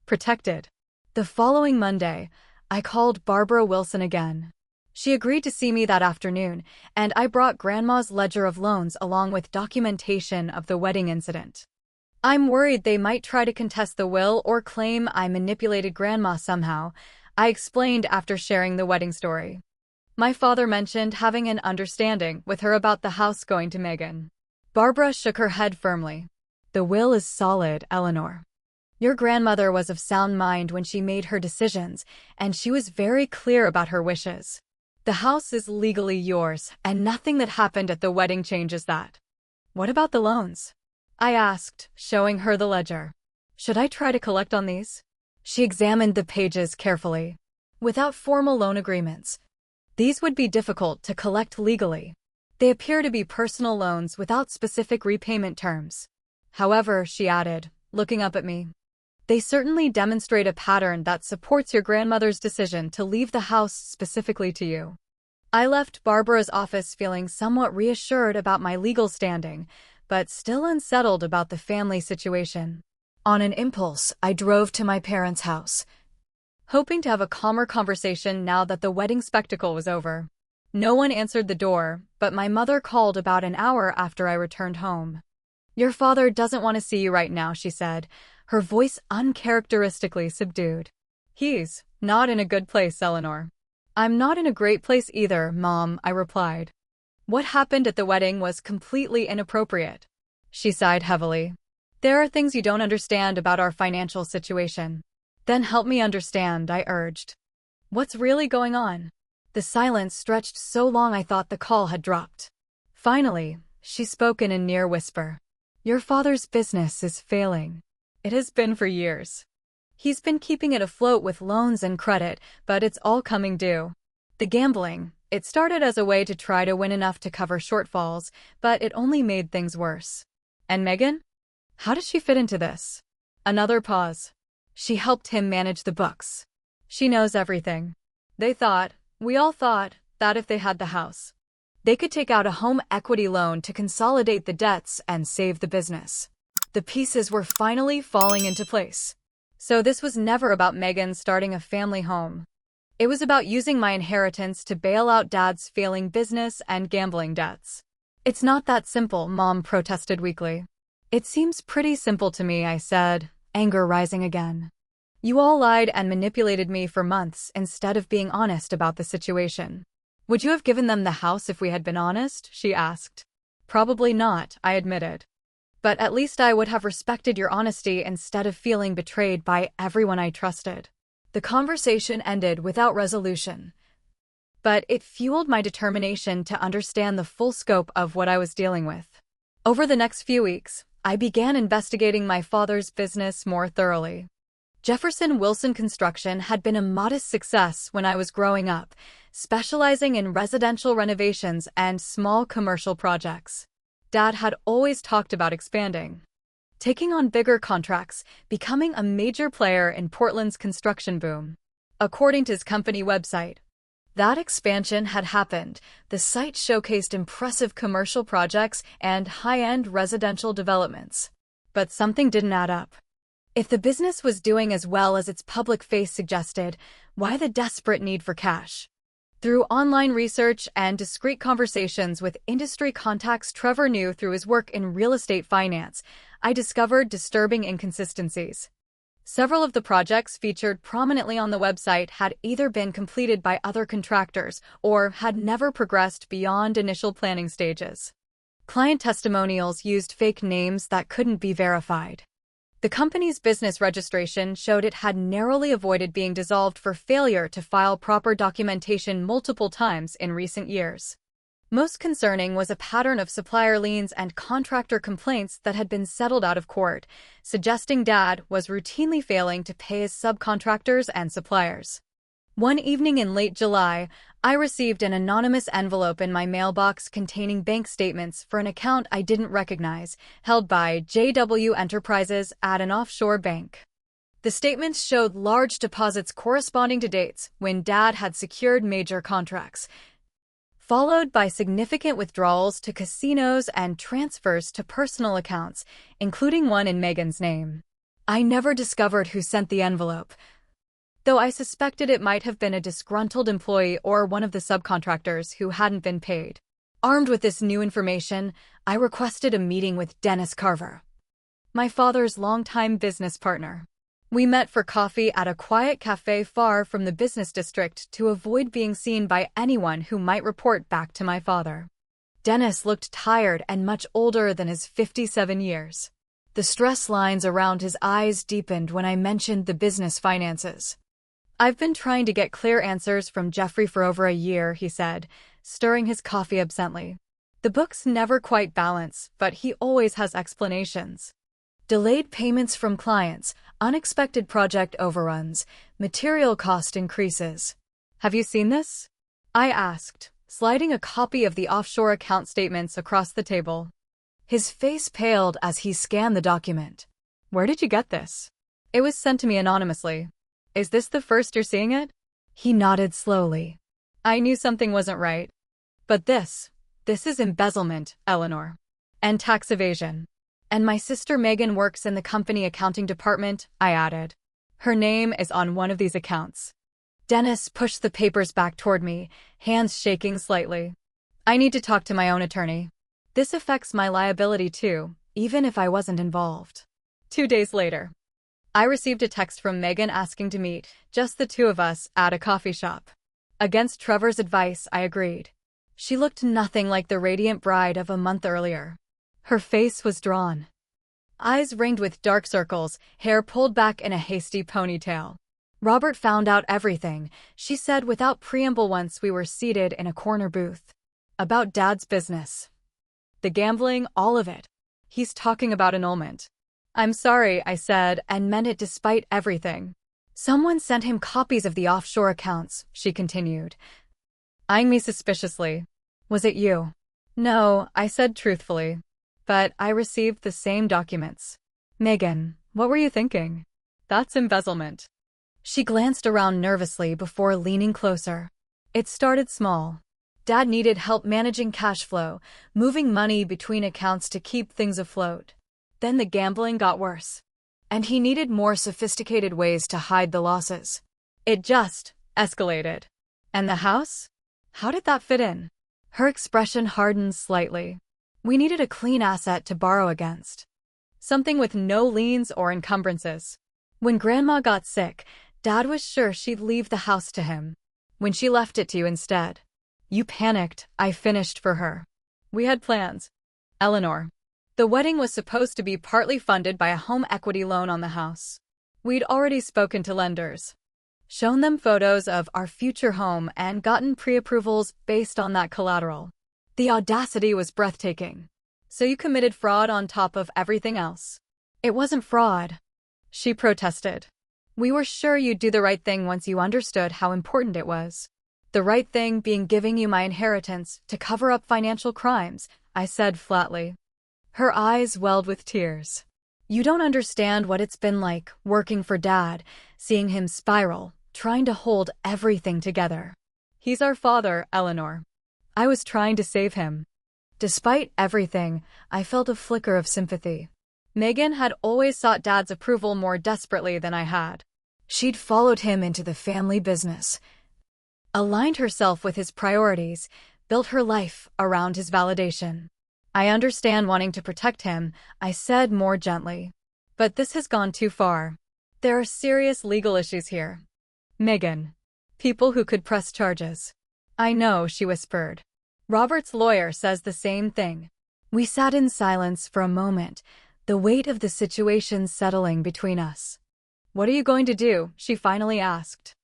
protected." The following Monday, I called Barbara Wilson again. She agreed to see me that afternoon, and I brought Grandma's ledger of loans along with documentation of the wedding incident. "I'm worried they might try to contest the will or claim I manipulated Grandma somehow," I explained after sharing the wedding story. My father mentioned having an understanding with her about the house going to Megan. Barbara shook her head firmly. "The will is solid, Eleanor. Your grandmother was of sound mind when she made her decisions, and she was very clear about her wishes. The house is legally yours, and nothing that happened at the wedding changes that." "What about the loans?" I asked, showing her the ledger. "Should I try to collect on these?" She examined the pages carefully. "Without formal loan agreements, these would be difficult to collect legally. They appear to be personal loans without specific repayment terms. However," she added, looking up at me, "they certainly demonstrate a pattern that supports your grandmother's decision to leave the house specifically to you." I left Barbara's office feeling somewhat reassured about my legal standing, but still unsettled about the family situation. On an impulse, I drove to my parents' house, hoping to have a calmer conversation now that the wedding spectacle was over. No one answered the door, but my mother called about an hour after I returned home. "Your father doesn't want to see you right now," she said, her voice uncharacteristically subdued. "He's not in a good place, Eleanor." "I'm not in a great place either, Mom," I replied. "What happened at the wedding was completely inappropriate." She sighed heavily. "There are things you don't understand about our financial situation." "Then help me understand," I urged. "What's really going on?" The silence stretched so long I thought the call had dropped. Finally, she spoke in a near whisper. "Your father's business is failing. It has been for years. He's been keeping it afloat with loans and credit, but it's all coming due. The gambling, it started as a way to try to win enough to cover shortfalls, but it only made things worse. And Megan? How does she fit into this?" Another pause. "She helped him manage the books. She knows everything. We all thought, that if they had the house, They could take out a home equity loan to consolidate the debts and save the business. The pieces were finally falling into place. So this was never about Megan starting a family home. It was about using my inheritance to bail out Dad's failing business and gambling debts. It's not that simple, Mom protested weakly. It seems pretty simple to me, I said, anger rising again. You all lied and manipulated me for months instead of being honest about the situation. Would you have given them the house if we had been honest? She asked. Probably not, I admitted. But at least I would have respected your honesty instead of feeling betrayed by everyone I trusted. The conversation ended without resolution. But it fueled my determination to understand the full scope of what I was dealing with. Over the next few weeks, I began investigating my father's business more thoroughly. Jefferson Wilson Construction had been a modest success when I was growing up, specializing in residential renovations and small commercial projects. Dad had always talked about expanding, taking on bigger contracts, becoming a major player in Portland's construction boom. According to his company website, that expansion had happened. The site showcased impressive commercial projects and high-end residential developments. But something didn't add up. If the business was doing as well as its public face suggested, why the desperate need for cash? Through online research and discreet conversations with industry contacts Trevor knew through his work in real estate finance, I discovered disturbing inconsistencies. Several of the projects featured prominently on the website had either been completed by other contractors or had never progressed beyond initial planning stages. Client testimonials used fake names that couldn't be verified. The company's business registration showed it had narrowly avoided being dissolved for failure to file proper documentation multiple times in recent years. Most concerning was a pattern of supplier liens and contractor complaints that had been settled out of court, suggesting Dad was routinely failing to pay his subcontractors and suppliers. One evening in late July, I received an anonymous envelope in my mailbox containing bank statements for an account I didn't recognize, held by JW Enterprises at an offshore bank. The statements showed large deposits corresponding to dates when Dad had secured major contracts, followed by significant withdrawals to casinos and transfers to personal accounts, including one in Megan's name. I never discovered who sent the envelope, though I suspected it might have been a disgruntled employee or one of the subcontractors who hadn't been paid. Armed with this new information, I requested a meeting with Dennis Carver, my father's longtime business partner. We met for coffee at a quiet cafe far from the business district to avoid being seen by anyone who might report back to my father. Dennis looked tired and much older than his 57 years. The stress lines around his eyes deepened when I mentioned the business finances. I've been trying to get clear answers from Jeffrey for over a year, he said, stirring his coffee absently. The books never quite balance, but he always has explanations. Delayed payments from clients, unexpected project overruns, material cost increases. Have you seen this? I asked, sliding a copy of the offshore account statements across the table. His face paled as he scanned the document. Where did you get this? It was sent to me anonymously. Is this the first you're seeing it? He nodded slowly. I knew something wasn't right. But this is embezzlement, Eleanor. And tax evasion. And my sister Megan works in the company accounting department, I added. Her name is on one of these accounts. Dennis pushed the papers back toward me, hands shaking slightly. I need to talk to my own attorney. This affects my liability too, even if I wasn't involved. 2 days later, I received a text from Megan asking to meet, just the two of us, at a coffee shop. Against Trevor's advice, I agreed. She looked nothing like the radiant bride of a month earlier. Her face was drawn, eyes ringed with dark circles, hair pulled back in a hasty ponytail. Robert found out everything, she said without preamble once we were seated in a corner booth. About Dad's business. The gambling, all of it. He's talking about annulment. I'm sorry, I said, and meant it despite everything. Someone sent him copies of the offshore accounts, she continued, eyeing me suspiciously. Was it you? No, I said truthfully. But I received the same documents. Megan, what were you thinking? That's embezzlement. She glanced around nervously before leaning closer. It started small. Dad needed help managing cash flow, moving money between accounts to keep things afloat. Then the gambling got worse. And he needed more sophisticated ways to hide the losses. It just escalated. And the house? How did that fit in? Her expression hardened slightly. We needed a clean asset to borrow against. Something with no liens or encumbrances. When Grandma got sick, Dad was sure she'd leave the house to him. When she left it to you instead. You panicked, I finished for her. We had plans. Eleanor. The wedding was supposed to be partly funded by a home equity loan on the house. We'd already spoken to lenders, shown them photos of our future home, and gotten pre-approvals based on that collateral. The audacity was breathtaking. So you committed fraud on top of everything else. It wasn't fraud, she protested. We were sure you'd do the right thing once you understood how important it was. The right thing being giving you my inheritance to cover up financial crimes, I said flatly. Her eyes welled with tears. You don't understand what it's been like working for Dad, seeing him spiral, trying to hold everything together. He's our father, Eleanor. I was trying to save him. Despite everything, I felt a flicker of sympathy. Megan had always sought Dad's approval more desperately than I had. She'd followed him into the family business, aligned herself with his priorities, built her life around his validation. I understand wanting to protect him, I said more gently. But this has gone too far. There are serious legal issues here. Megan. People who could press charges. I know, she whispered. Robert's lawyer says the same thing. We sat in silence for a moment, the weight of the situation settling between us. What are you going to do? She finally asked.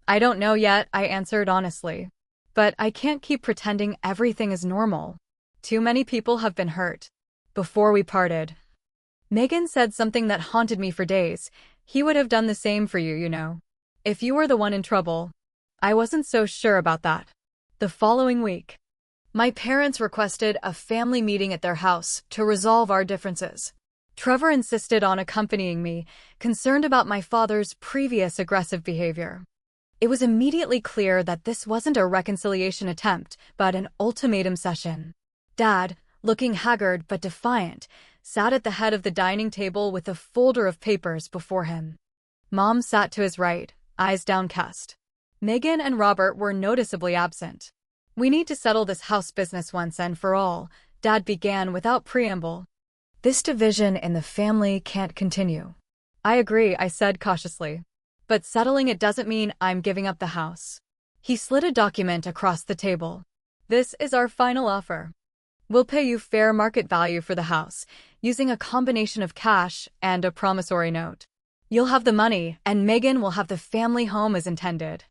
I don't know yet, I answered honestly. But I can't keep pretending everything is normal. Too many people have been hurt. Before we parted, Megan said something that haunted me for days. He would have done the same for you, you know. If you were the one in trouble. I wasn't so sure about that. The following week, my parents requested a family meeting at their house to resolve our differences. Trevor insisted on accompanying me, concerned about my father's previous aggressive behavior. It was immediately clear that this wasn't a reconciliation attempt, but an ultimatum session. Dad, looking haggard but defiant, sat at the head of the dining table with a folder of papers before him. Mom sat to his right, eyes downcast. Megan and Robert were noticeably absent. We need to settle this house business once and for all, Dad began without preamble. This division in the family can't continue. I agree, I said cautiously. But settling it doesn't mean I'm giving up the house. He slid a document across the table. This is our final offer. We'll pay you fair market value for the house, using a combination of cash and a promissory note. You'll have the money, and Megan will have the family home as intended.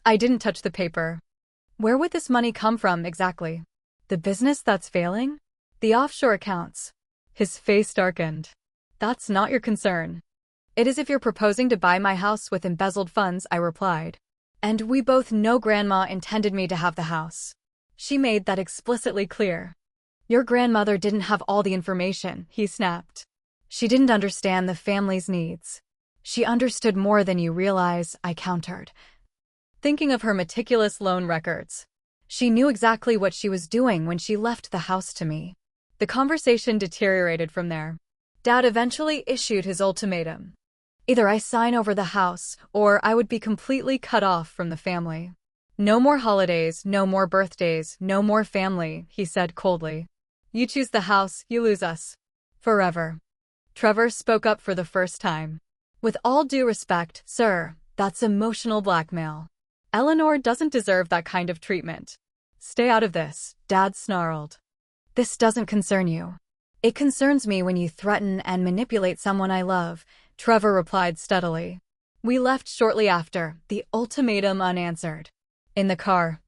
I didn't touch the paper. Where would this money come from exactly? The business that's failing? The offshore accounts. His face darkened. That's not your concern. It is if you're proposing to buy my house with embezzled funds, I replied. And we both know Grandma intended me to have the house. She made that explicitly clear. Your grandmother didn't have all the information, he snapped. She didn't understand the family's needs. She understood more than you realize, I countered. Thinking of her meticulous loan records. She knew exactly what she was doing when she left the house to me. The conversation deteriorated from there. Dad eventually issued his ultimatum. Either I sign over the house, or I would be completely cut off from the family. No more holidays, no more birthdays, no more family, he said coldly. You choose the house, you lose us. Forever. Trevor spoke up for the first time. With all due respect, sir, that's emotional blackmail. Eleanor doesn't deserve that kind of treatment. Stay out of this, Dad snarled. This doesn't concern you. It concerns me when you threaten and manipulate someone I love, Trevor replied steadily. We left shortly after, the ultimatum unanswered. In the car,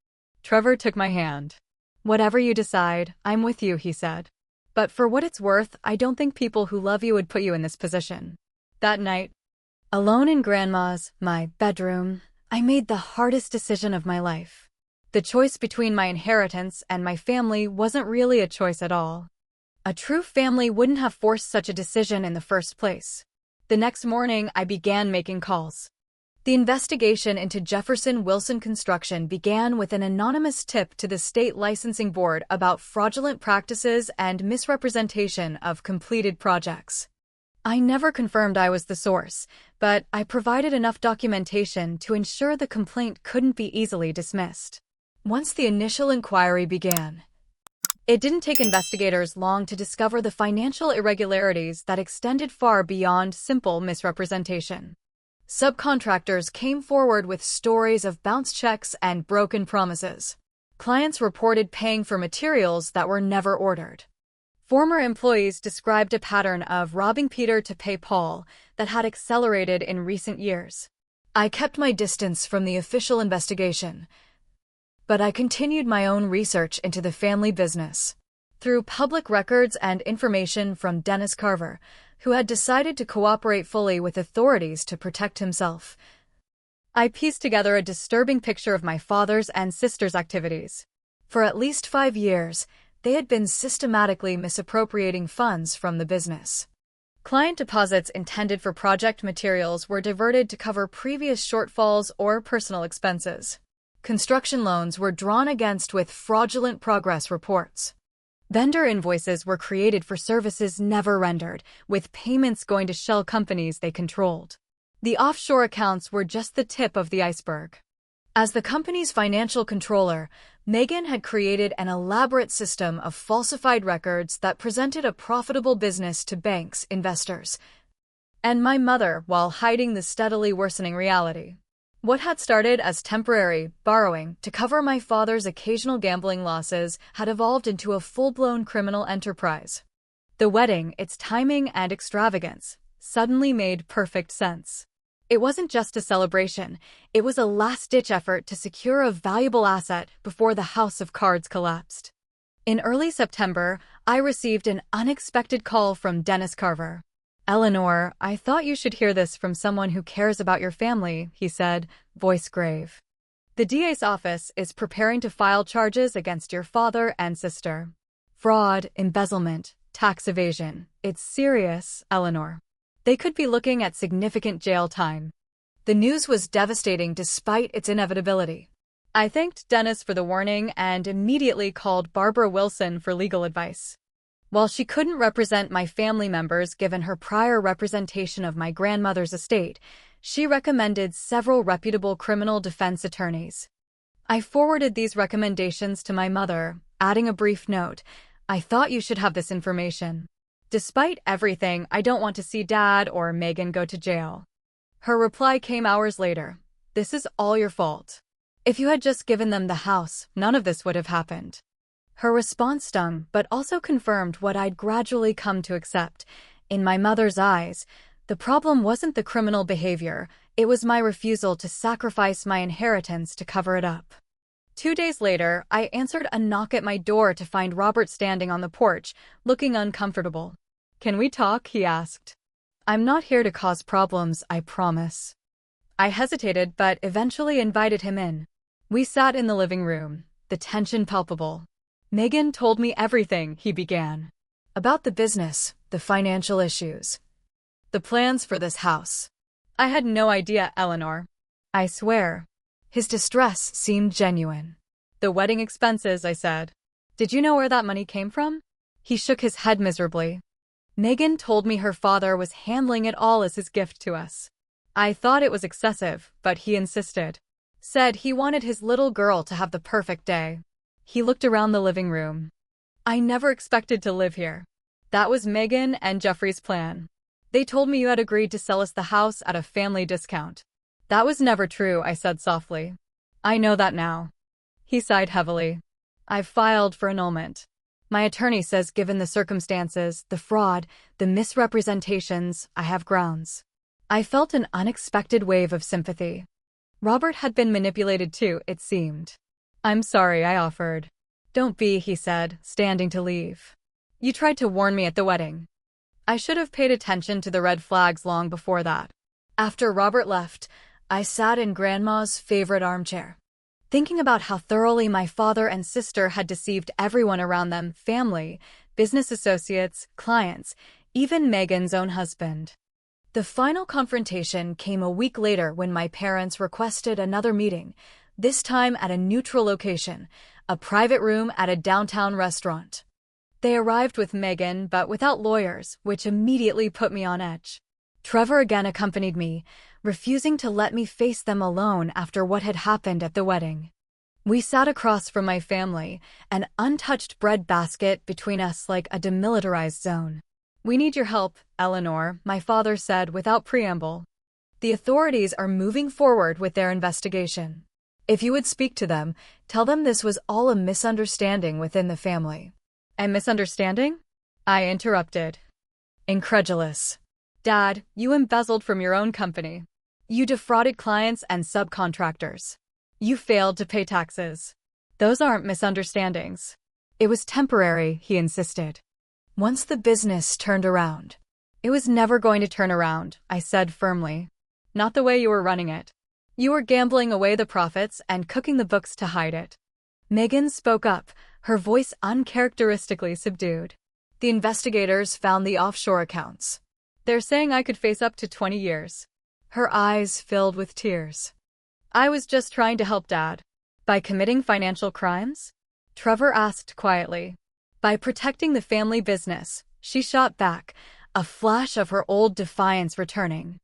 Trevor took my hand. Whatever you decide, I'm with you, he said. But for what it's worth, I don't think people who love you would put you in this position. That night, alone in Grandma's, my bedroom, I made the hardest decision of my life. The choice between my inheritance and my family wasn't really a choice at all. A true family wouldn't have forced such a decision in the first place. The next morning, I began making calls. The investigation into Jefferson Wilson Construction began with an anonymous tip to the state licensing board about fraudulent practices and misrepresentation of completed projects. I never confirmed I was the source, but I provided enough documentation to ensure the complaint couldn't be easily dismissed. Once the initial inquiry began, it didn't take investigators long to discover the financial irregularities that extended far beyond simple misrepresentation. Subcontractors came forward with stories of bounced checks and broken promises. Clients reported paying for materials that were never ordered. Former employees described a pattern of robbing Peter to pay Paul that had accelerated in recent years. I kept my distance from the official investigation, but I continued my own research into the family business. Through public records and information from Dennis Carver, who had decided to cooperate fully with authorities to protect himself, I pieced together a disturbing picture of my father's and sister's activities. For at least 5 years, they had been systematically misappropriating funds from the business. Client deposits intended for project materials were diverted to cover previous shortfalls or personal expenses. Construction loans were drawn against with fraudulent progress reports. Vendor invoices were created for services never rendered, with payments going to shell companies they controlled. The offshore accounts were just the tip of the iceberg. As the company's financial controller, Megan had created an elaborate system of falsified records that presented a profitable business to banks, investors, and my mother while hiding the steadily worsening reality. What had started as temporary borrowing to cover my father's occasional gambling losses had evolved into a full-blown criminal enterprise. The wedding, its timing and extravagance, suddenly made perfect sense. It wasn't just a celebration, it was a last-ditch effort to secure a valuable asset before the house of cards collapsed. In early September, I received an unexpected call from Dennis Carver. "Eleanor, I thought you should hear this from someone who cares about your family," he said, voice grave. "The DA's office is preparing to file charges against your father and sister. Fraud, embezzlement, tax evasion. It's serious, Eleanor. They could be looking at significant jail time." The news was devastating despite its inevitability. I thanked Dennis for the warning and immediately called Barbara Wilson for legal advice. While she couldn't represent my family members given her prior representation of my grandmother's estate, she recommended several reputable criminal defense attorneys. I forwarded these recommendations to my mother, adding a brief note, "I thought you should have this information. Despite everything, I don't want to see Dad or Megan go to jail." Her reply came hours later. "This is all your fault. If you had just given them the house, none of this would have happened." Her response stung, but also confirmed what I'd gradually come to accept. In my mother's eyes, the problem wasn't the criminal behavior, it was my refusal to sacrifice my inheritance to cover it up. 2 days later, I answered a knock at my door to find Robert standing on the porch, looking uncomfortable. "Can we talk?" he asked. "I'm not here to cause problems, I promise." I hesitated, but eventually invited him in. We sat in the living room, the tension palpable. "Megan told me everything," he began. "About the business, the financial issues, the plans for this house." "I had no idea, Eleanor." "I swear." His distress seemed genuine. "The wedding expenses," I said. "Did you know where that money came from?" He shook his head miserably. "Megan told me her father was handling it all as his gift to us. I thought it was excessive, but he insisted. Said he wanted his little girl to have the perfect day." He looked around the living room. "I never expected to live here. That was Megan and Jeffrey's plan. They told me you had agreed to sell us the house at a family discount." "That was never true," I said softly. "I know that now." He sighed heavily. "I've filed for annulment. My attorney says given the circumstances, the fraud, the misrepresentations, I have grounds." I felt an unexpected wave of sympathy. Robert had been manipulated too, it seemed. "I'm sorry," I offered. "Don't be," he said, standing to leave. "You tried to warn me at the wedding. I should have paid attention to the red flags long before that." After Robert left, I sat in Grandma's favorite armchair, thinking about how thoroughly my father and sister had deceived everyone around them, family, business associates, clients, even Megan's own husband. The final confrontation came a week later when my parents requested another meeting, this time at a neutral location, a private room at a downtown restaurant. They arrived with Megan, but without lawyers, which immediately put me on edge. Trevor again accompanied me, refusing to let me face them alone after what had happened at the wedding. We sat across from my family, an untouched bread basket between us like a demilitarized zone. "We need your help, Eleanor," my father said without preamble. "The authorities are moving forward with their investigation. If you would speak to them, tell them this was all a misunderstanding within the family." "A misunderstanding?" I interrupted, incredulous. "Dad, you embezzled from your own company. You defrauded clients and subcontractors. You failed to pay taxes. Those aren't misunderstandings." "It was temporary," he insisted. "Once the business turned around." "It was never going to turn around," I said firmly. "Not the way you were running it. You were gambling away the profits and cooking the books to hide it." Megan spoke up, her voice uncharacteristically subdued. "The investigators found the offshore accounts. They're saying I could face up to 20 years. Her eyes filled with tears. "I was just trying to help Dad." "By committing financial crimes?" Trevor asked quietly. "By protecting the family business," she shot back, a flash of her old defiance returning.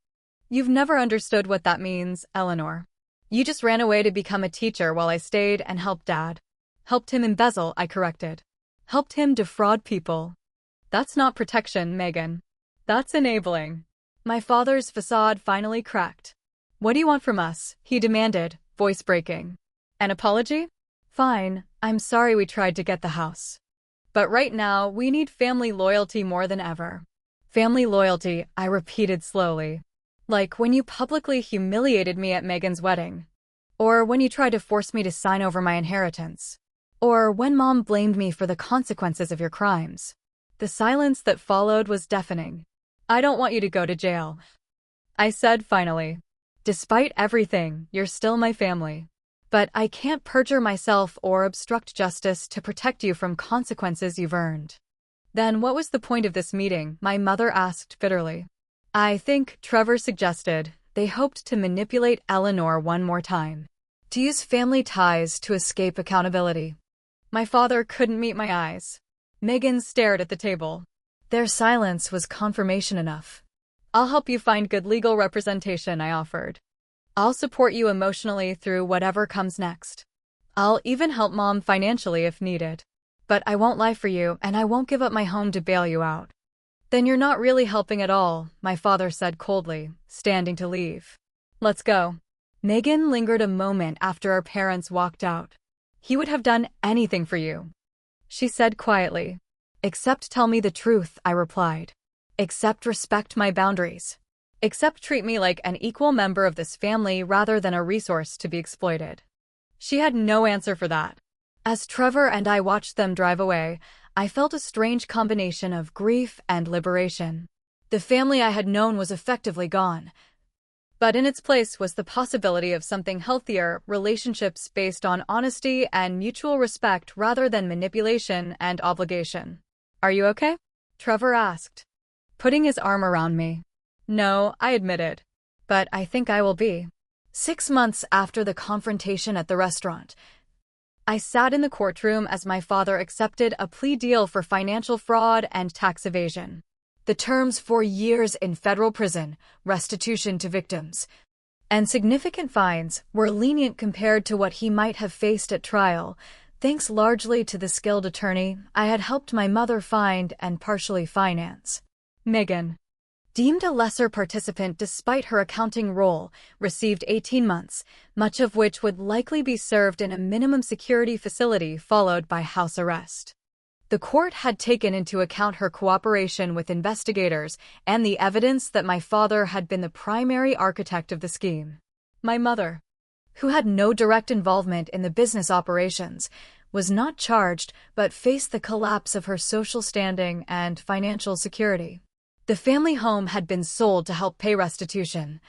"You've never understood what that means, Eleanor. You just ran away to become a teacher while I stayed and helped Dad." "Helped him embezzle," I corrected. "Helped him defraud people." "That's not protection, Megan. That's enabling." My father's facade finally cracked. "What do you want from us?" he demanded, voice breaking. "An apology? Fine, I'm sorry we tried to get the house. But right now, we need family loyalty more than ever." "Family loyalty," I repeated slowly. "Like when you publicly humiliated me at Megan's wedding. Or when you tried to force me to sign over my inheritance. Or when Mom blamed me for the consequences of your crimes." The silence that followed was deafening. "I don't want you to go to jail," I said finally. "Despite everything, you're still my family. But I can't perjure myself or obstruct justice to protect you from consequences you've earned." "Then what was the point of this meeting?" my mother asked bitterly. "I think," Trevor suggested, "they hoped to manipulate Eleanor one more time. To use family ties to escape accountability." My father couldn't meet my eyes. Megan stared at the table. Their silence was confirmation enough. "I'll help you find good legal representation," I offered. "I'll support you emotionally through whatever comes next. I'll even help Mom financially if needed. But I won't lie for you, and I won't give up my home to bail you out." "Then you're not really helping at all," my father said coldly, standing to leave. "Let's go." Megan lingered a moment after our parents walked out. "He would have done anything for you," she said quietly. "Except tell me the truth," I replied. "Except respect my boundaries. Except treat me like an equal member of this family rather than a resource to be exploited." She had no answer for that. As Trevor and I watched them drive away, I felt a strange combination of grief and liberation. The family I had known was effectively gone. But in its place was the possibility of something healthier, relationships based on honesty and mutual respect rather than manipulation and obligation. "Are you okay?" Trevor asked, putting his arm around me. "No," I admitted. "But I think I will be." 6 months after the confrontation at the restaurant, I sat in the courtroom as my father accepted a plea deal for financial fraud and tax evasion. The terms: 4 years in federal prison, restitution to victims, and significant fines were lenient compared to what he might have faced at trial, thanks largely to the skilled attorney I had helped my mother find and partially finance. Megan, deemed a lesser participant despite her accounting role, received 18 months, much of which would likely be served in a minimum security facility followed by house arrest. The court had taken into account her cooperation with investigators and the evidence that my father had been the primary architect of the scheme. My mother, who had no direct involvement in the business operations, was not charged but faced the collapse of her social standing and financial security. The family home had been sold to help pay restitution,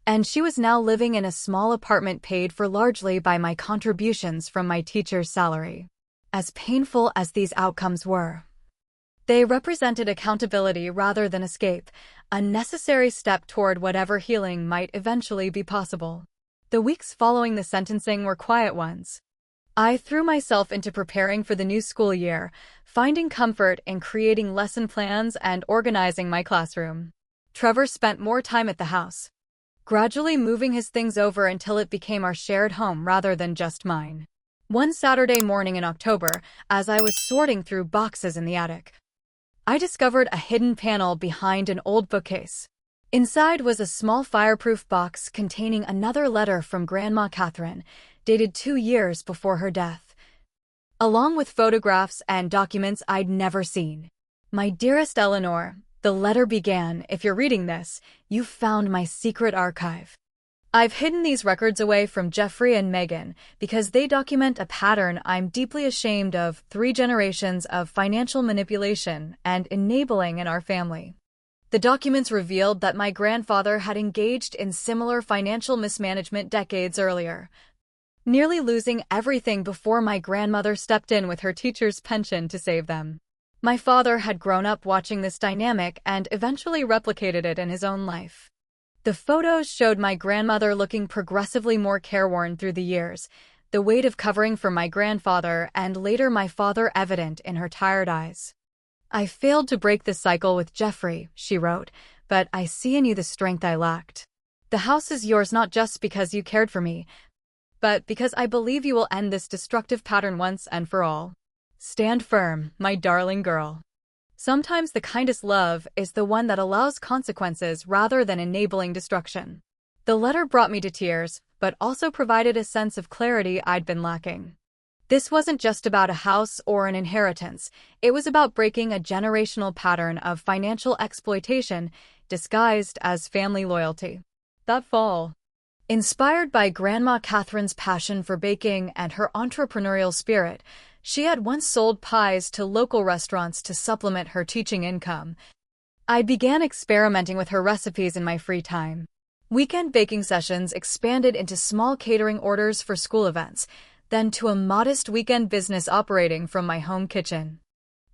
and she was now living in a small apartment paid for largely by my contributions from my teacher's salary. As painful as these outcomes were, They represented accountability rather than escape, a necessary step toward whatever healing might eventually be possible. The weeks following the sentencing were quiet ones. I threw myself into preparing for the new school year, finding comfort in creating lesson plans and organizing my classroom. Trevor spent more time at the house, gradually moving his things over until it became our shared home rather than just mine. One Saturday morning in October, as I was sorting through boxes in the attic, I discovered a hidden panel behind an old bookcase. Inside was a small fireproof box containing another letter from Grandma Catherine, dated 2 years before her death, along with photographs and documents I'd never seen. "My dearest Eleanor," the letter began, "if you're reading this, you've found my secret archive. I've hidden these records away from Jeffrey and Megan because they document a pattern I'm deeply ashamed of: 3 generations of financial manipulation and enabling in our family." The documents revealed that my grandfather had engaged in similar financial mismanagement decades earlier, nearly losing everything before my grandmother stepped in with her teacher's pension to save them. My father had grown up watching this dynamic and eventually replicated it in his own life. The photos showed my grandmother looking progressively more careworn through the years, the weight of covering for my grandfather and later my father evident in her tired eyes. "I failed to break this cycle with Jeffrey," she wrote, "but I see in you the strength I lacked. The house is yours not just because you cared for me, but because I believe you will end this destructive pattern once and for all. Stand firm, my darling girl." Sometimes the kindest love is the one that allows consequences rather than enabling destruction. The letter brought me to tears, but also provided a sense of clarity I'd been lacking. This wasn't just about a house or an inheritance, it was about breaking a generational pattern of financial exploitation disguised as family loyalty. That fall, inspired by Grandma Catherine's passion for baking and her entrepreneurial spirit, she had once sold pies to local restaurants to supplement her teaching income. I began experimenting with her recipes in my free time. Weekend baking sessions expanded into small catering orders for school events, then to a modest weekend business operating from my home kitchen.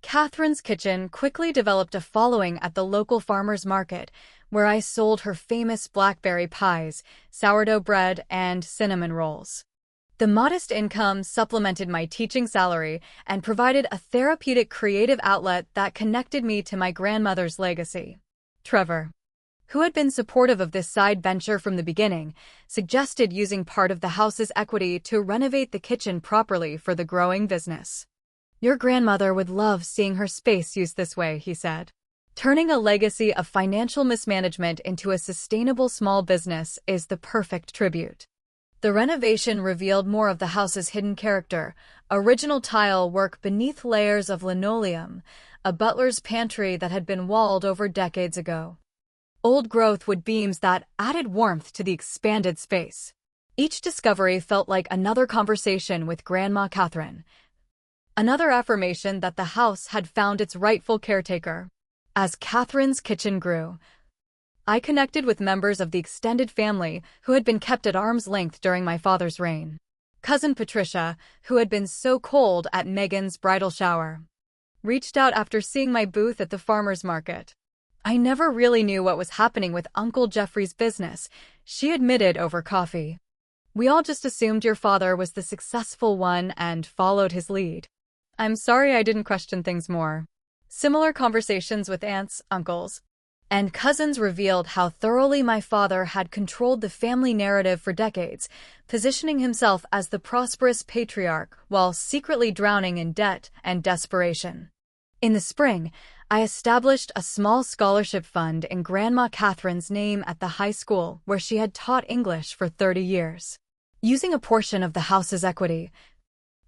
Catherine's Kitchen quickly developed a following at the local farmers market, where I sold her famous blackberry pies, sourdough bread, and cinnamon rolls. The modest income supplemented my teaching salary and provided a therapeutic creative outlet that connected me to my grandmother's legacy. Trevor, who had been supportive of this side venture from the beginning, suggested using part of the house's equity to renovate the kitchen properly for the growing business. "Your grandmother would love seeing her space used this way," he said. Turning a legacy of financial mismanagement into a sustainable small business is the perfect tribute. The renovation revealed more of the house's hidden character: original tile work beneath layers of linoleum, a butler's pantry that had been walled over decades ago, old-growth wood beams that added warmth to the expanded space. Each discovery felt like another conversation with Grandma Catherine, another affirmation that the house had found its rightful caretaker. As Catherine's Kitchen grew, I connected with members of the extended family who had been kept at arm's length during my father's reign. Cousin Patricia, who had been so cold at Megan's bridal shower, reached out after seeing my booth at the farmer's market. "I never really knew what was happening with Uncle Jeffrey's business," she admitted over coffee. "We all just assumed your father was the successful one and followed his lead. I'm sorry I didn't question things more." Similar conversations with aunts, uncles, and cousins revealed how thoroughly my father had controlled the family narrative for decades, positioning himself as the prosperous patriarch while secretly drowning in debt and desperation. In the spring, I established a small scholarship fund in Grandma Catherine's name at the high school where she had taught English for 30 years. Using a portion of the house's equity,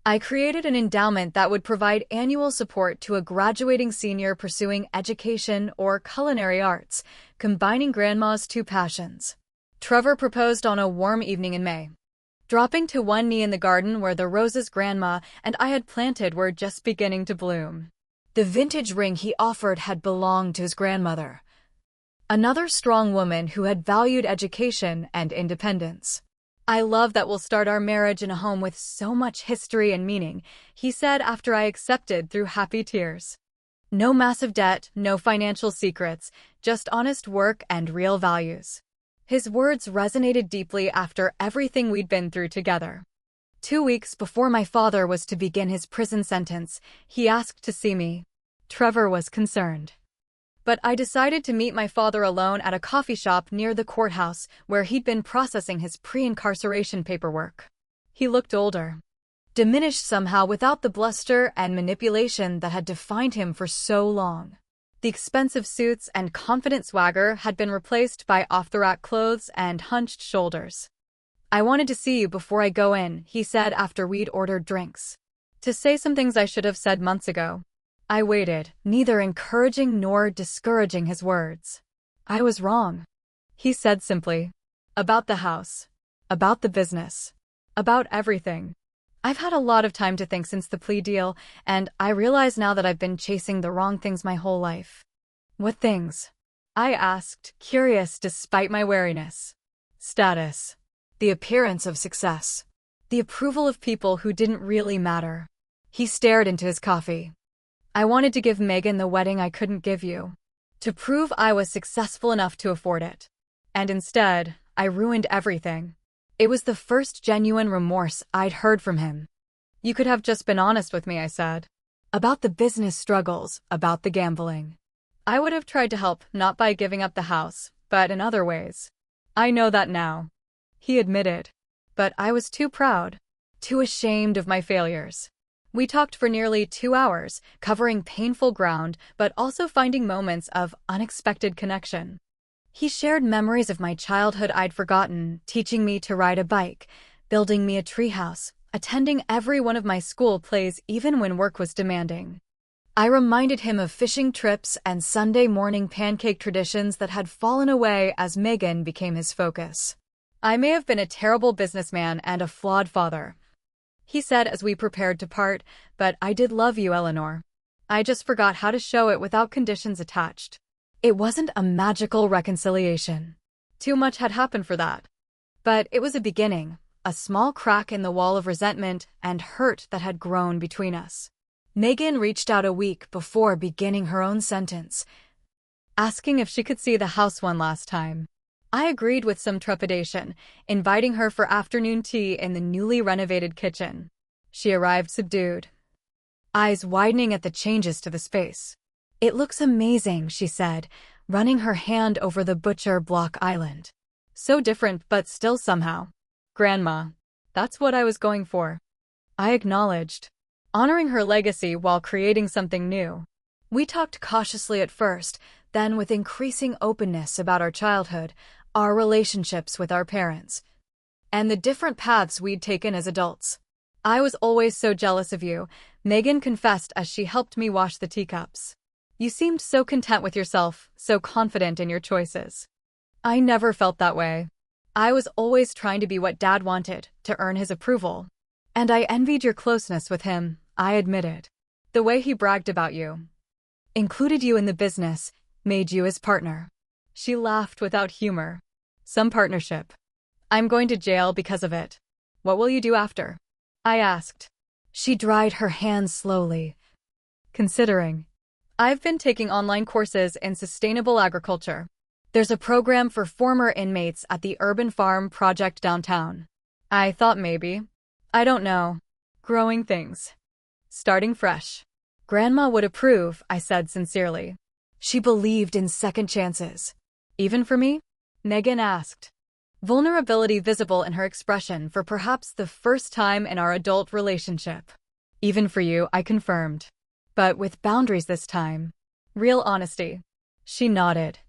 I created an endowment that would provide annual support to a graduating senior pursuing education or culinary arts, combining Grandma's 2 passions. Trevor proposed on a warm evening in May, dropping to one knee in the garden where the roses Grandma and I had planted were just beginning to bloom. The vintage ring he offered had belonged to his grandmother, another strong woman who had valued education and independence. "I love that we'll start our marriage in a home with so much history and meaning," he said after I accepted through happy tears. No massive debt, no financial secrets, just honest work and real values. His words resonated deeply after everything we'd been through together. 2 weeks before my father was to begin his prison sentence, he asked to see me. Trevor was concerned. But I decided to meet my father alone at a coffee shop near the courthouse where he'd been processing his pre-incarceration paperwork. He looked older, diminished somehow without the bluster and manipulation that had defined him for so long. The expensive suits and confident swagger had been replaced by off-the-rack clothes and hunched shoulders. "I wanted to see you before I go in," he said after we'd ordered drinks. To say some things I should have said months ago. I waited, neither encouraging nor discouraging his words. "I was wrong," he said simply. "About the house. About the business. About everything. I've had a lot of time to think since the plea deal, and I realize now that I've been chasing the wrong things my whole life." "What things?" I asked, curious despite my wariness. "Status. The appearance of success. The approval of people who didn't really matter." He stared into his coffee. "I wanted to give Megan the wedding I couldn't give you, to prove I was successful enough to afford it. And instead, I ruined everything." It was the first genuine remorse I'd heard from him. "You could have just been honest with me," I said. "About the business struggles, about the gambling. I would have tried to help, not by giving up the house, but in other ways." "I know that now," he admitted. But I was too proud, too ashamed of my failures. We talked for nearly 2 hours, covering painful ground, but also finding moments of unexpected connection. He shared memories of my childhood I'd forgotten, teaching me to ride a bike, building me a treehouse, attending every one of my school plays even when work was demanding. I reminded him of fishing trips and Sunday morning pancake traditions that had fallen away as Megan became his focus. "I may have been a terrible businessman and a flawed father," he said as we prepared to part, "but I did love you, Eleanor. I just forgot how to show it without conditions attached." It wasn't a magical reconciliation. Too much had happened for that. But it was a beginning, a small crack in the wall of resentment and hurt that had grown between us. Megan reached out a week before beginning her own sentence, asking if she could see the house one last time. I agreed with some trepidation, inviting her for afternoon tea in the newly renovated kitchen. She arrived subdued, eyes widening at the changes to the space. "It looks amazing," she said, running her hand over the butcher block island. "So different, but still somehow." "Grandma. That's what I was going for," I acknowledged, honoring her legacy while creating something new. We talked cautiously at first, then with increasing openness about our childhood, our relationships with our parents, and the different paths we'd taken as adults. "I was always so jealous of you," Megan confessed as she helped me wash the teacups. "You seemed so content with yourself, so confident in your choices." "I never felt that way. I was always trying to be what Dad wanted, to earn his approval. And I envied your closeness with him," I admitted. "The way he bragged about you, included you in the business, made you his partner." She laughed without humor. "Some partnership. I'm going to jail because of it. What will you do after?" I asked. She dried her hands slowly, considering. "I've been taking online courses in sustainable agriculture. There's a program for former inmates at the Urban Farm Project downtown. I thought maybe. I don't know. Growing things. Starting fresh." "Grandma would approve," I said sincerely. She believed in second chances. "Even for me?" Megan asked, vulnerability visible in her expression for perhaps the first time in our adult relationship. "Even for you," I confirmed. "But with boundaries this time. Real honesty." She nodded,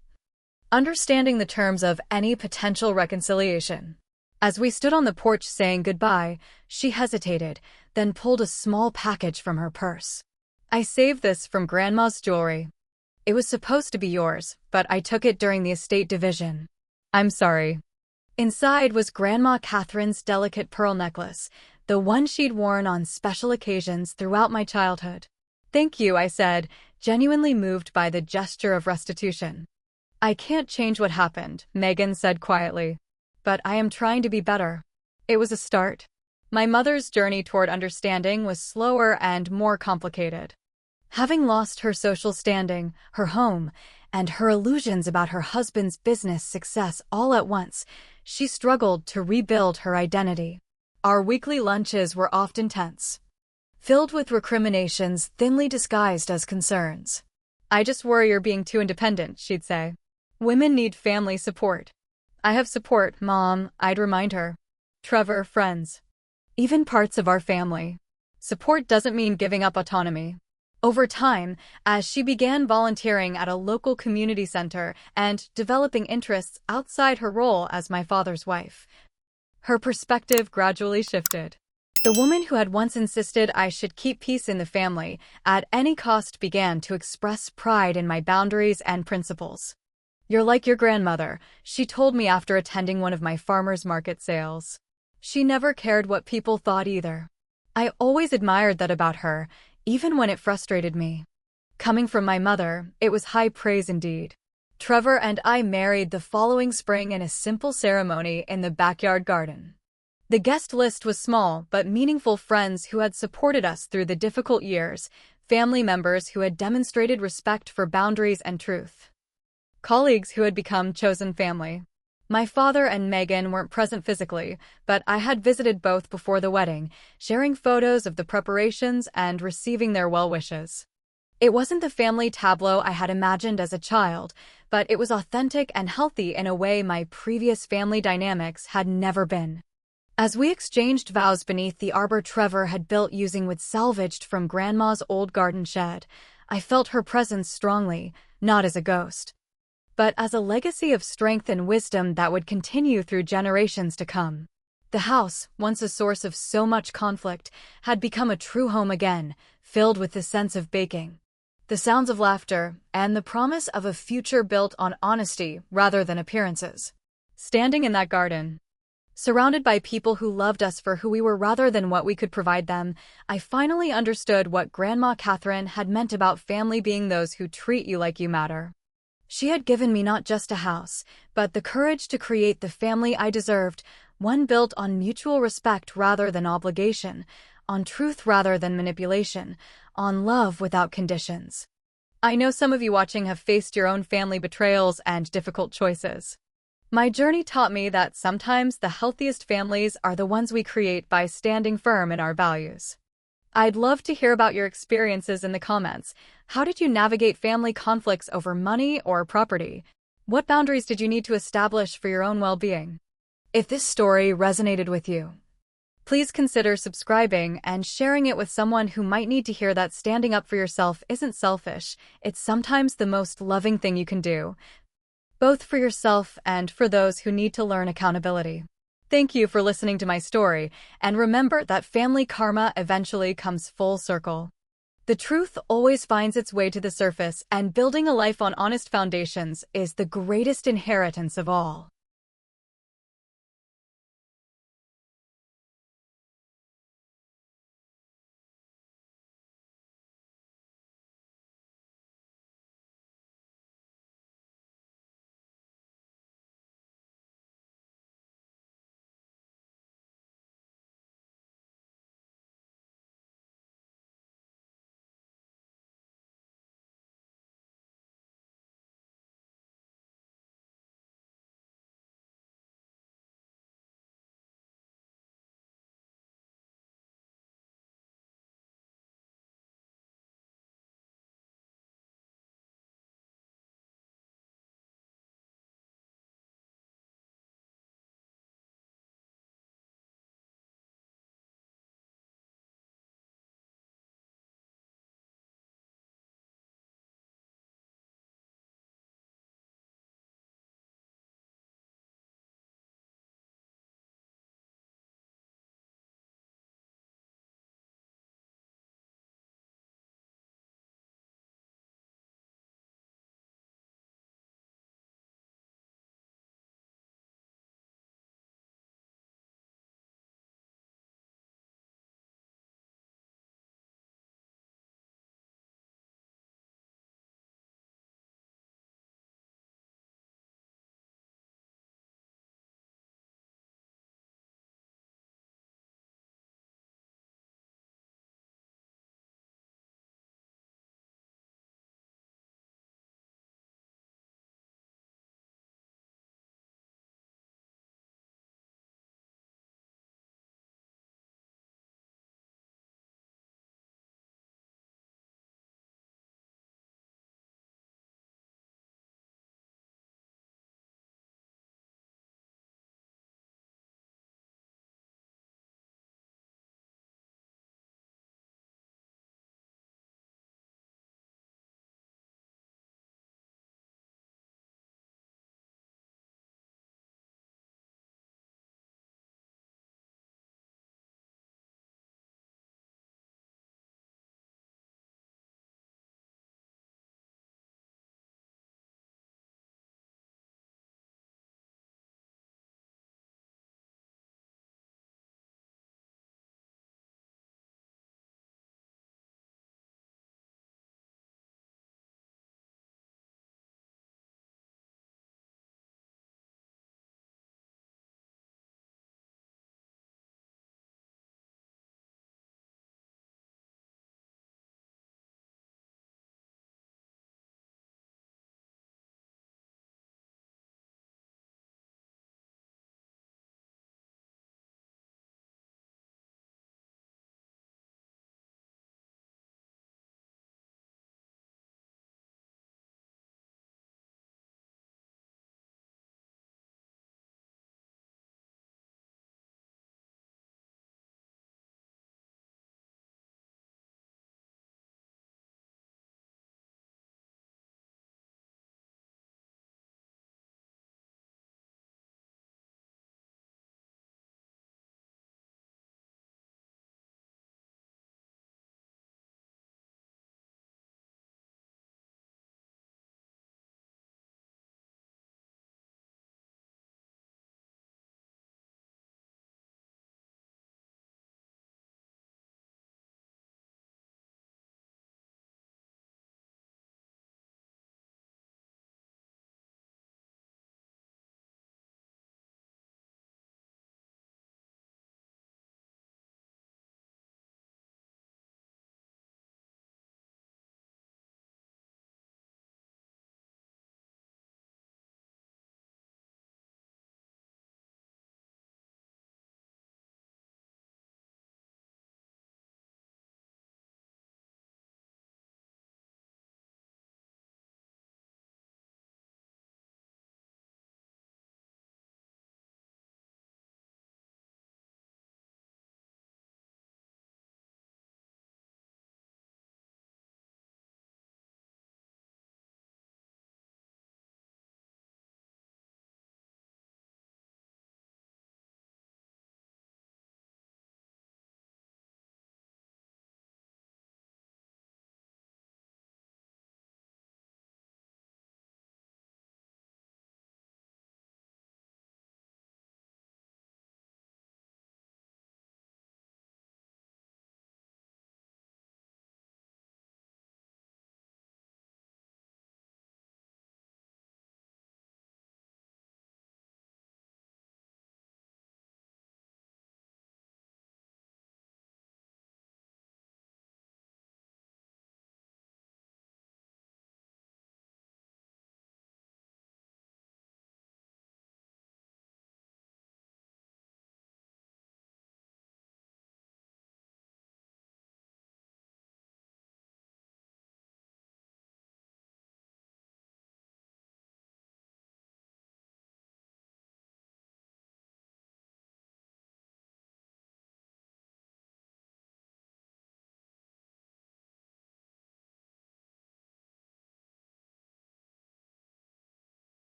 understanding the terms of any potential reconciliation. As we stood on the porch saying goodbye, she hesitated, then pulled a small package from her purse. "I saved this from Grandma's jewelry. It was supposed to be yours, but I took it during the estate division." "I'm sorry." Inside was Grandma Catherine's delicate pearl necklace, the one she'd worn on special occasions throughout my childhood. "Thank you," I said, genuinely moved by the gesture of restitution. "I can't change what happened," Megan said quietly. "But I am trying to be better." It was a start. My mother's journey toward understanding was slower and more complicated. Having lost her social standing, her home, and her illusions about her husband's business success all at once, she struggled to rebuild her identity. Our weekly lunches were often tense, filled with recriminations thinly disguised as concerns. "I just worry you're being too independent," she'd say. "Women need family support." "I have support, Mom," I'd remind her. "Trevor, friends. Even parts of our family. Support doesn't mean giving up autonomy." Over time, as she began volunteering at a local community center and developing interests outside her role as my father's wife, her perspective gradually shifted. The woman who had once insisted I should keep peace in the family at any cost began to express pride in my boundaries and principles. "You're like your grandmother," she told me after attending one of my farmers market sales. She never cared what people thought either. I always admired that about her, even when it frustrated me. Coming from my mother, it was high praise indeed. Trevor and I married the following spring in a simple ceremony in the backyard garden. The guest list was small but meaningful: friends who had supported us through the difficult years, family members who had demonstrated respect for boundaries and truth, colleagues who had become chosen family. My father and Megan weren't present physically, but I had visited both before the wedding, sharing photos of the preparations and receiving their well wishes. It wasn't the family tableau I had imagined as a child, but it was authentic and healthy in a way my previous family dynamics had never been. As we exchanged vows beneath the arbor Trevor had built using wood salvaged from Grandma's old garden shed, I felt her presence strongly, not as a ghost, but as a legacy of strength and wisdom that would continue through generations to come. The house, once a source of so much conflict, had become a true home again, filled with the sense of baking, the sounds of laughter, and the promise of a future built on honesty rather than appearances. Standing in that garden, surrounded by people who loved us for who we were rather than what we could provide them, I finally understood what Grandma Catherine had meant about family being those who treat you like you matter. She had given me not just a house, but the courage to create the family I deserved, one built on mutual respect rather than obligation, on truth rather than manipulation, on love without conditions. I know some of you watching have faced your own family betrayals and difficult choices. My journey taught me that sometimes the healthiest families are the ones we create by standing firm in our values. I'd love to hear about your experiences in the comments. How did you navigate family conflicts over money or property? What boundaries did you need to establish for your own well-being? If this story resonated with you, please consider subscribing and sharing it with someone who might need to hear that standing up for yourself isn't selfish. It's sometimes the most loving thing you can do, both for yourself and for those who need to learn accountability. Thank you for listening to my story, and remember that family karma eventually comes full circle. The truth always finds its way to the surface, and building a life on honest foundations is the greatest inheritance of all.